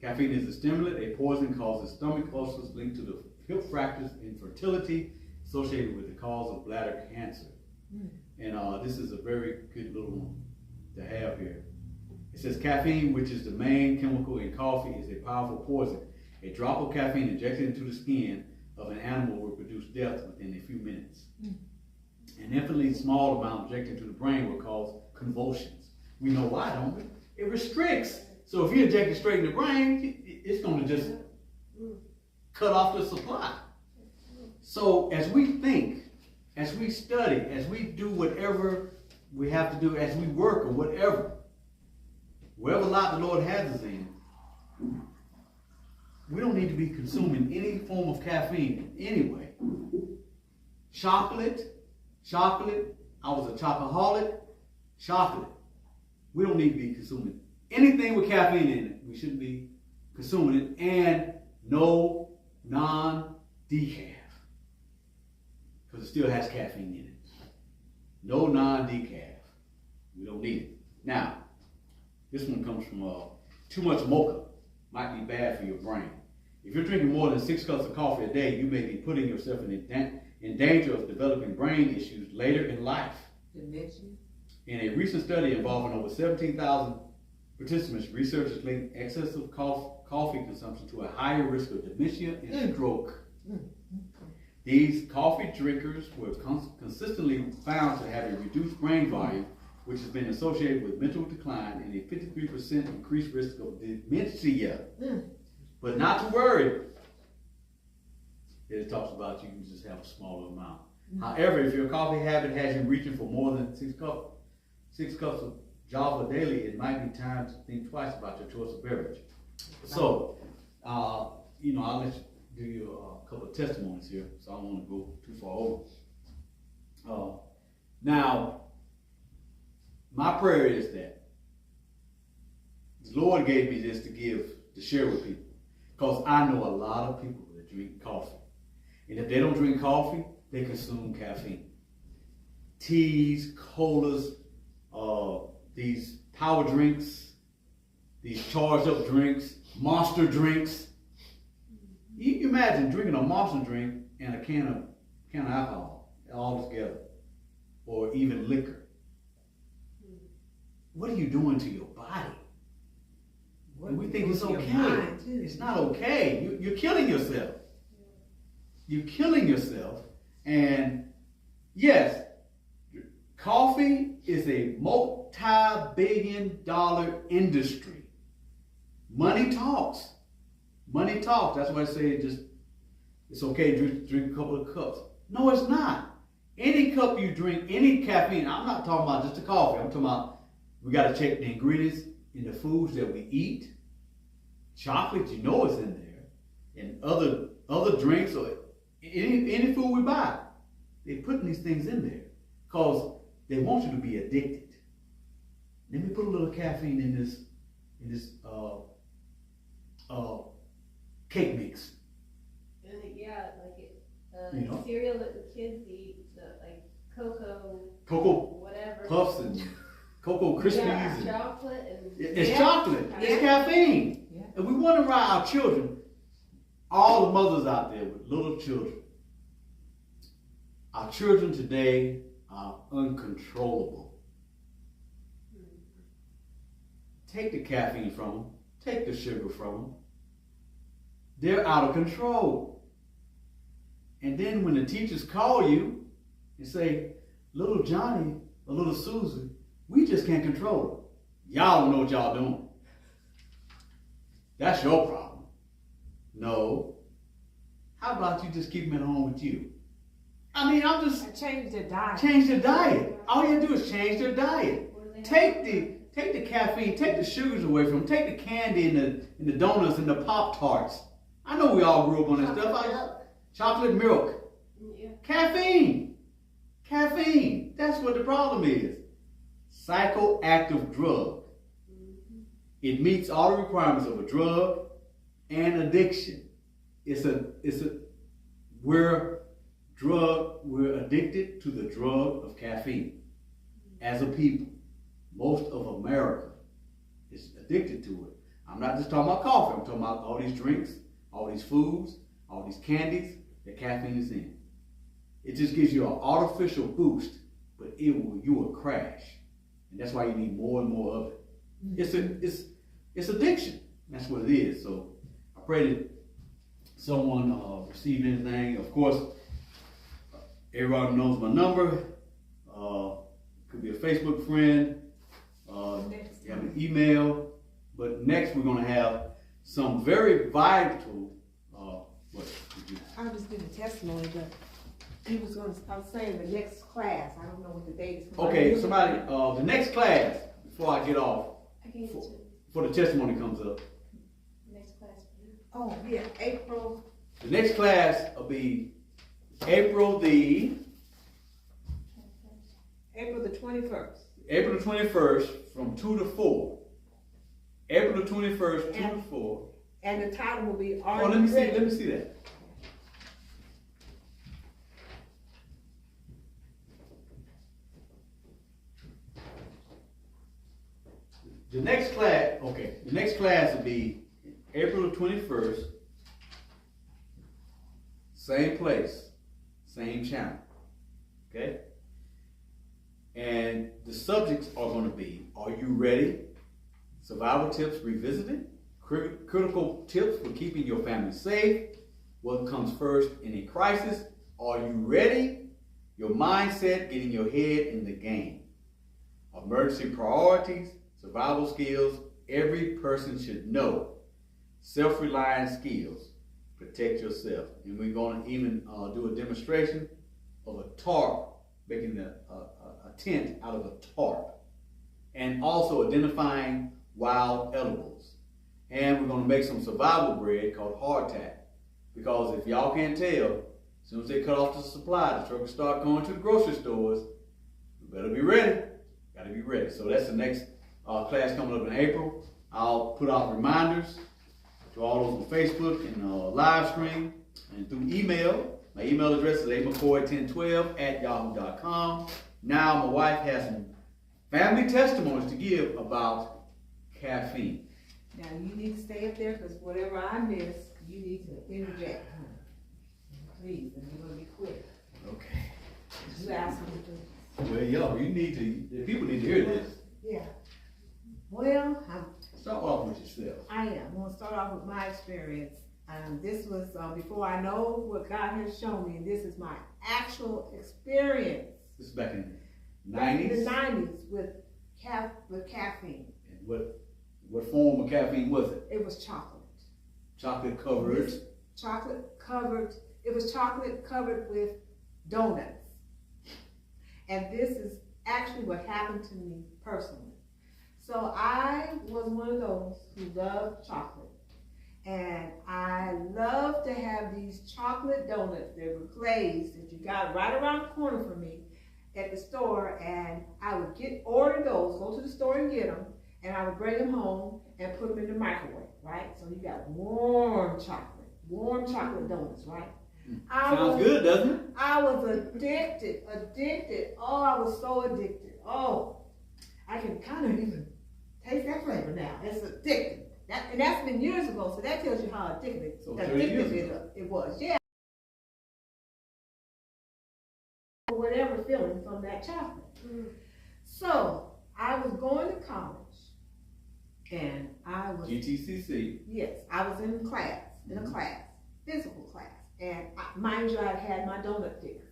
Caffeine is a stimulant. A poison causes stomach ulcers linked to the hip fractures, infertility associated with the cause of bladder cancer. And this is a very good little one to have here. It says caffeine, which is the main chemical in coffee, is a powerful poison. A drop of caffeine injected into the skin of an animal will produce death within a few minutes. An infinitely small amount injected into the brain will cause convulsions. We know why, don't we? It restricts. So if you inject it straight in the brain, it's going to just cut off the supply. So as we think, as we study, as we do whatever we have to do, as we work or whatever lot the Lord has us in, we don't need to be consuming any form of caffeine anyway. Chocolate. I was a chocoholic. Chocolate. We don't need to be consuming anything with caffeine in it. We shouldn't be consuming it. And no non-decaf. Because it still has caffeine in it. No non-decaf. We don't need it. Now, this one comes from too much mocha. Might be bad for your brain. If you're drinking more than 6 cups of coffee a day, you may be putting yourself in danger of developing brain issues later in life. Dementia. In a recent study involving over 17,000 participants, researchers linked excessive coffee consumption to a higher risk of dementia and stroke. These coffee drinkers were consistently found to have a reduced brain volume, which has been associated with mental decline and a 53% increased risk of dementia. But not to worry. It talks about you can just have a smaller amount. However, if your coffee habit has you reaching for more than 6 cups of Java daily, it might be time to think twice about your choice of beverage. So, I'll let you give you a couple of testimonies here, so I don't want to go too far over. Now, my prayer is that the Lord gave me this to share with people, because I know a lot of people that drink coffee. And if they don't drink coffee, they consume caffeine. Teas, colas, these power drinks, these charged up drinks, monster drinks. You can imagine drinking a monster drink and a can of alcohol all together, or even liquor. What are you doing to your body? And we think it's okay. It's not okay. You're killing yourself. You're killing yourself. And yes, coffee is a multi-billion-dollar industry. Money talks. Money talks. That's why I say it's okay to drink a couple of cups. No, it's not. Any cup you drink, any caffeine, I'm not talking about just the coffee. I'm talking about we got to check the ingredients in the foods that we eat. Chocolate, you know it's in there. And other drinks or any food we buy. They're putting these things in there because they want you to be addicted. Let me put a little caffeine in this cake mix. Yeah, like cereal that the kids eat, like cocoa whatever puffs and Cocoa Krispies. Yeah, and chocolate and it's chocolate. It's caffeine. Yeah. And we wonder why our children, all the mothers out there with little children, our children today are uncontrollable. Take the caffeine from them. Take the sugar from them. They're out of control. And then when the teachers call you and say, little Johnny or little Susie, we just can't control them. Y'all don't know what y'all doing. That's your problem. No, How about you just keep them at home with you? I mean, I'm just I changed their diet. change their diet. All you do is change their diet. Take the caffeine, take the sugars away from them, take the candy and the donuts and the Pop-Tarts. I know we all grew up on that stuff. Chocolate milk. Yeah. Caffeine. Caffeine. That's what the problem is. Psychoactive drug. It meets all the requirements of a drug and addiction. We're addicted to the drug of caffeine as a people. Most of America is addicted to it. I'm not just talking about coffee. I'm talking about all these drinks, all these foods, all these candies that caffeine is in. It just gives you an artificial boost, but you will crash. And that's why you need more and more of it. It's addiction. That's what it is. So I pray that someone received anything. Of course, everybody knows my number. Could be a Facebook friend. You have an email. But next we're going to have some very vital. I was giving a testimony, but I was saying the next class. I don't know what the date is. Okay, somebody. The next class. Before I get off, I gave it to before the testimony comes up. next class. Oh, yeah, April. The next class will be April the 21st. April the 21st from 2 to 4. April the 21st, 2 to 4. And the title will be Oh, let me see that. The next class will be April the 21st. Same place, same channel. Okay? And the subjects are going to be, are you ready? Survival tips revisited. Critical tips for keeping your family safe. What comes first in a crisis? Are you ready? Your mindset, getting your head in the game. Emergency priorities, survival skills, every person should know. Self-reliance skills, protect yourself. And we're going to even do a demonstration of a tarp, making a tent out of a tarp. And also identifying wild edibles. And we're going to make some survival bread called hardtack. Because if y'all can't tell, as soon as they cut off the supply, the truckers start going to the grocery stores. You better be ready. Got to be ready. So that's the next class coming up in April. I'll put out reminders to all those on Facebook and live stream and through email. My email address is amccoy1012@yahoo.com. Now my wife has some family testimonies to give about caffeine. Now you need to stay up there because whatever I miss, you need to interject. Please, and you're going to be quick. Okay. You asked me to. Well, yo, the people need to hear this. Yeah. Well, Start off with yourself. I am. I'm going to start off with my experience. This was before I know what God has shown me, and this is my actual experience. This is back in the 90s? Back in the 90s with caffeine. And what form of caffeine was it? It was chocolate. Chocolate covered. It was chocolate covered with donuts. And this is actually what happened to me personally. So I was one of those who loved chocolate. And I love to have these chocolate donuts that were glazed that you got right around the corner from me at the store. And I would order those, go to the store and get them. And I would bring them home and put them in the microwave, right? So you got warm chocolate donuts, right? Sounds good, doesn't it? I was addicted. Oh, I was so addicted. Oh, I can kind of even taste that flavor now. It's addicting. And that's been years ago, so that tells you how addictive it was. Yeah. Whatever feeling from that chocolate. So I was going to college, and I was GTCC. Yes, I was in a class, physical class. And mind you, I had my donut fix.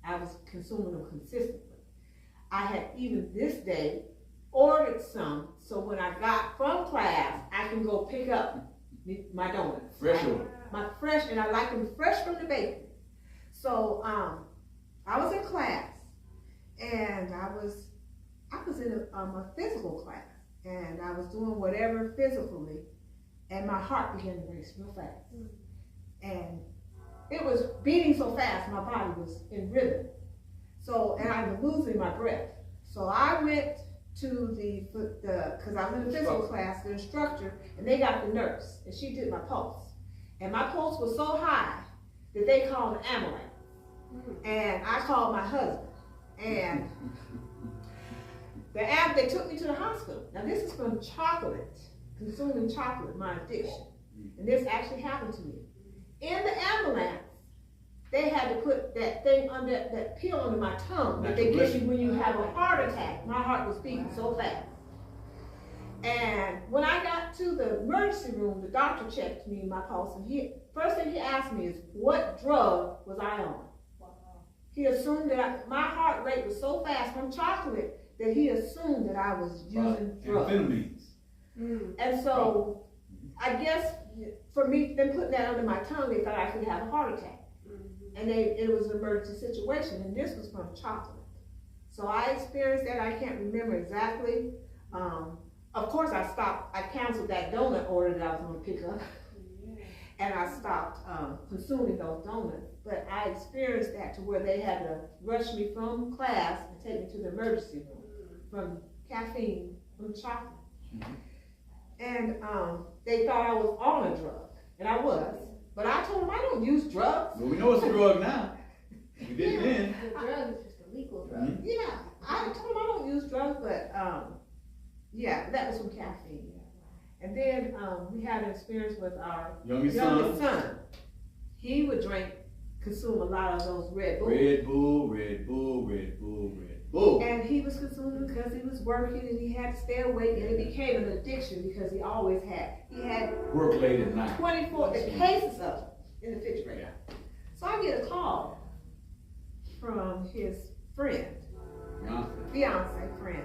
I was consuming them consistently. I had even this day ordered some, so when I got from class, I can go pick up my donuts. Fresh order. and I like them fresh from the bakery. So I was in class, and I was in a physical class, and I was doing whatever physically, and my heart began to race real fast, and it was beating so fast, my body was in rhythm. So, and I was losing my breath. So I went to because I was in a physical class, the instructor, and they got the nurse, and she did my pulse. And my pulse was so high that they called an ambulance. And I called my husband, and they took me to the hospital. Now this is from chocolate, consuming chocolate, my addiction. And this actually happened to me. In the ambulance, they had to put that thing under, that pill under my tongue that they give you when you have a heart attack. My heart was beating so fast. And when I got to the emergency room, the doctor checked me, my pulse, and first thing he asked me is, what drug was I on? He assumed that my heart rate was so fast from chocolate that he assumed that I was using drugs. Amphetamines. And so, I guess for me, them putting that under my tongue, they thought I could have a heart attack. And it was an emergency situation, and this was from chocolate. So I experienced that. I can't remember exactly. Of course, I canceled that donut order that I was going to pick up. And I stopped consuming those donuts. But I experienced that to where they had to rush me from class and take me to the emergency room from caffeine, from chocolate. And they thought I was on a drug, and I was. But I told them I don't use drugs. Well, we know it's a drug now. We did then. The drug is just a legal drug. Yeah, I told them I don't use drugs, but yeah, that was from caffeine. And then we had an experience with our youngest son. He would consume a lot of those Red Bull. Red Bull, Red Bull, Red Bull, Red Bull. And he was consuming because he was working and he had to stay awake, and it became an addiction because he had work late at night. 24 cases of it in the refrigerator. So I get a call from his friend, fiance friend,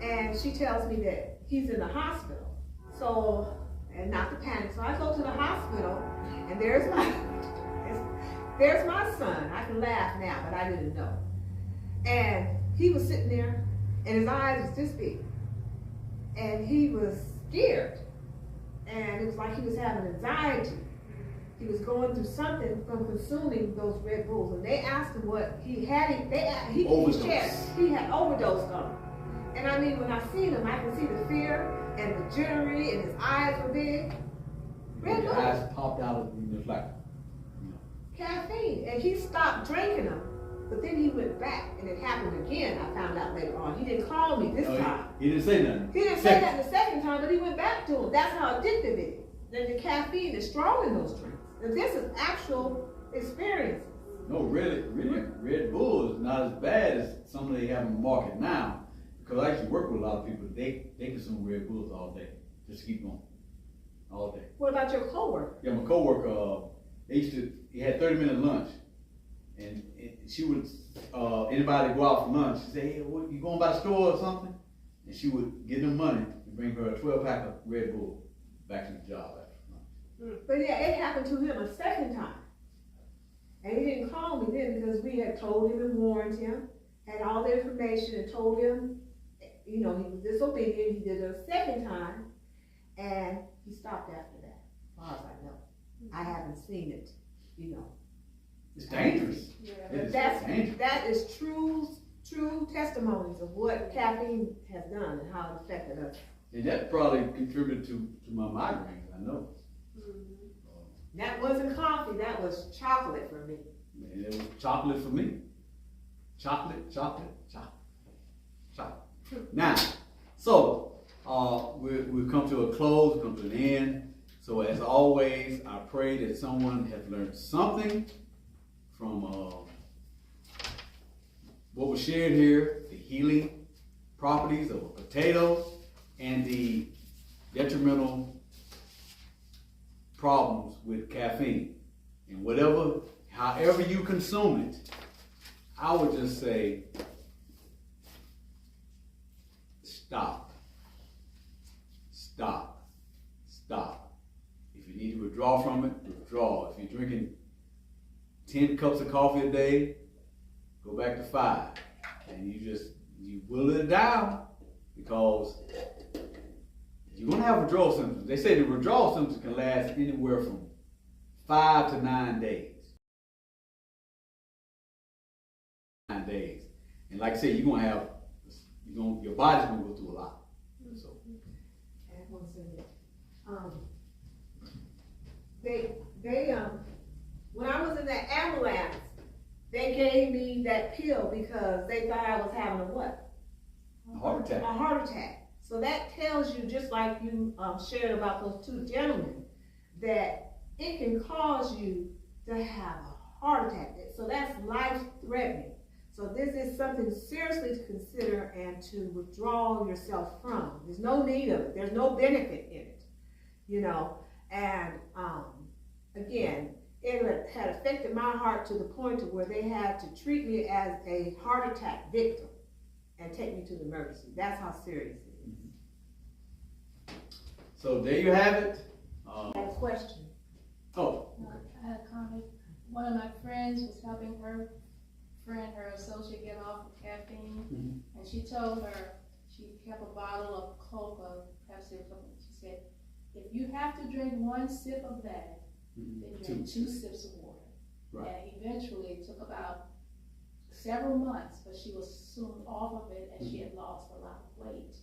and she tells me that he's in the hospital. So, and not to panic. So I go to the hospital, and there's my son. I can laugh now, but I didn't know. And he was sitting there, and his eyes was this big, and he was scared, and it was like he was having anxiety. He was going through something from consuming those Red Bulls, and they asked him what he had. He had overdosed on them. And I mean, when I seen him, I can see the fear and the jittery, and his eyes were big. Red Bull. His eyes popped out of him, just like, caffeine, and he stopped drinking them. But then he went back, and it happened again. I found out later on. He didn't call me this time. He didn't say nothing. He didn't say that the second time, but he went back to him. That's how addictive it is. And the caffeine is strong in those drinks. And this is actual experience. No, really, Red Bull is not as bad as some they have on the market now. Because I actually work with a lot of people. They consume Red Bulls all day. Just keep going. All day. What about your coworker? Yeah, my coworker, he had 30-minute lunch. And she would, anybody go out for lunch, she'd say, hey, what, you going by the store or something? And she would give them money and bring her a 12-pack of Red Bull back to the job after lunch. But yeah, it happened to him a second time. And he didn't call me then because we had told him and warned him, had all the information and told him, he was disobedient. He did it a second time, and he stopped after that, as far as I know. I haven't seen it, It's dangerous. Yeah. That is true testimonies of what caffeine has done and how it affected us. And that probably contributed to my migraines, I know. That wasn't coffee, that was chocolate for me. And it was chocolate for me. Chocolate. Now, so we've come to a close, come to an end. So as always, I pray that someone has learned something from what was shared here, the healing properties of a potato and the detrimental problems with caffeine. And however you consume it, I would just say, stop. If you need to withdraw from it, withdraw. drinking 10 cups of coffee a day, go back to 5. And you will it down because you're gonna have withdrawal symptoms. They say the withdrawal symptoms can last anywhere from 5 to 9 days. 9 days. And like I said, your body's gonna go through a lot. So I want to say that. When I was in that ambulance, they gave me that pill because they thought I was having a what? a heart attack. A heart attack. So that tells you, just like you shared about those two gentlemen, that it can cause you to have a heart attack. So that's life-threatening. So this is something seriously to consider and to withdraw yourself from. There's no need of it. There's no benefit in it, you know. And again, it had affected my heart to the point to where they had to treat me as a heart attack victim and take me to the emergency. That's how serious it is. So there you have it. I have a question. Oh, I had a comment. One of my friends was helping her associate get off of caffeine, and she told her, she kept a bottle of Coke or Pepsi or something. She said, if you have to drink 1 sip of that, then drink 2 sips of water. Right. And eventually it took about several months, but she was soon off of it, and she had lost a lot of weight.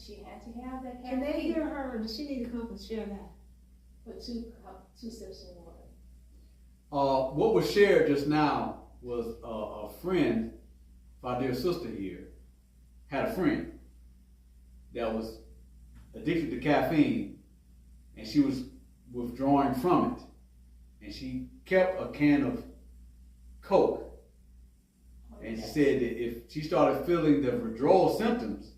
She had to have that Can caffeine. they hear her? Does she need to come and share that? For 2 sips of water. what was shared just now was a friend, our dear sister here, had a friend that was addicted to caffeine, and she was withdrawing from it. And she kept a can of Coke. And she said that if she started feeling the withdrawal symptoms,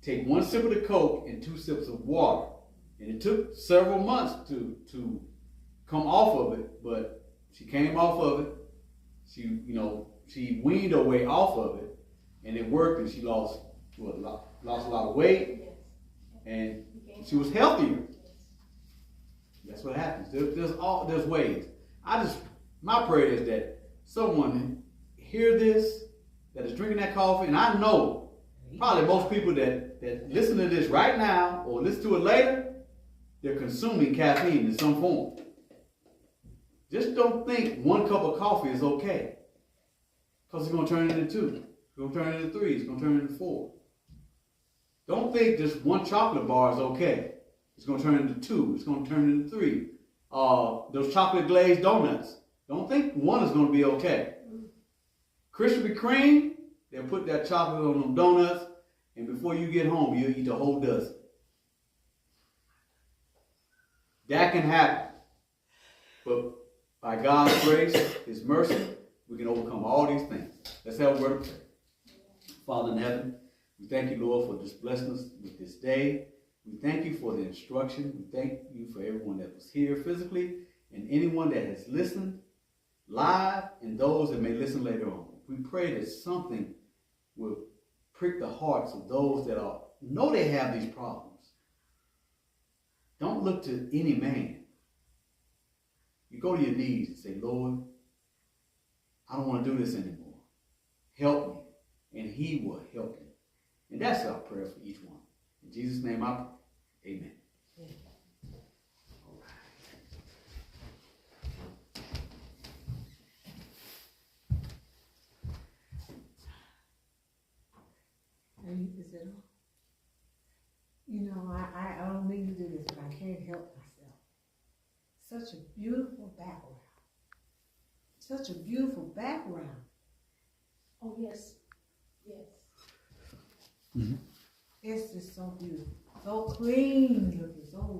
take 1 sip of the Coke and 2 sips of water. And it took several months to come off of it, but she came off of it. She weaned her way off of it, and it worked, and she lost a lot of weight, and she was healthier. That's what happens. There's ways. My prayer is that someone hear this, that is drinking that coffee, and I know probably most people that listen to this right now or listen to it later, they're consuming caffeine in some form. Just don't think 1 cup of coffee is okay, because it's going to turn into 2. It's going to turn into 3. It's going to turn into 4. Don't think just 1 chocolate bar is okay. It's going to turn into 2. It's going to turn into 3. Those chocolate glazed donuts. Don't think 1 is going to be okay. Krispy Kreme, they'll put that chocolate on them donuts, and before you get home, you'll eat the whole dozen. That can happen. But by God's grace, His mercy, we can overcome all these things. Let's have a word of prayer. Father in heaven, we thank you, Lord, for just blessing us with this day. We thank you for the instruction. We thank you for everyone that was here physically and anyone that has listened live and those that may listen later on. We pray that something will prick the hearts of those that know they have these problems. Don't look to any man. You go to your knees and say, Lord, I don't want to do this anymore. Help me. And He will help you. And that's our prayer for each one. In Jesus' name I pray. Amen. All right. Is it on? You know, I don't mean to do this, but I can't help myself. Such a beautiful background. Such a beautiful background. Oh, yes. Yes. Mm-hmm. It's just so beautiful. So clean. So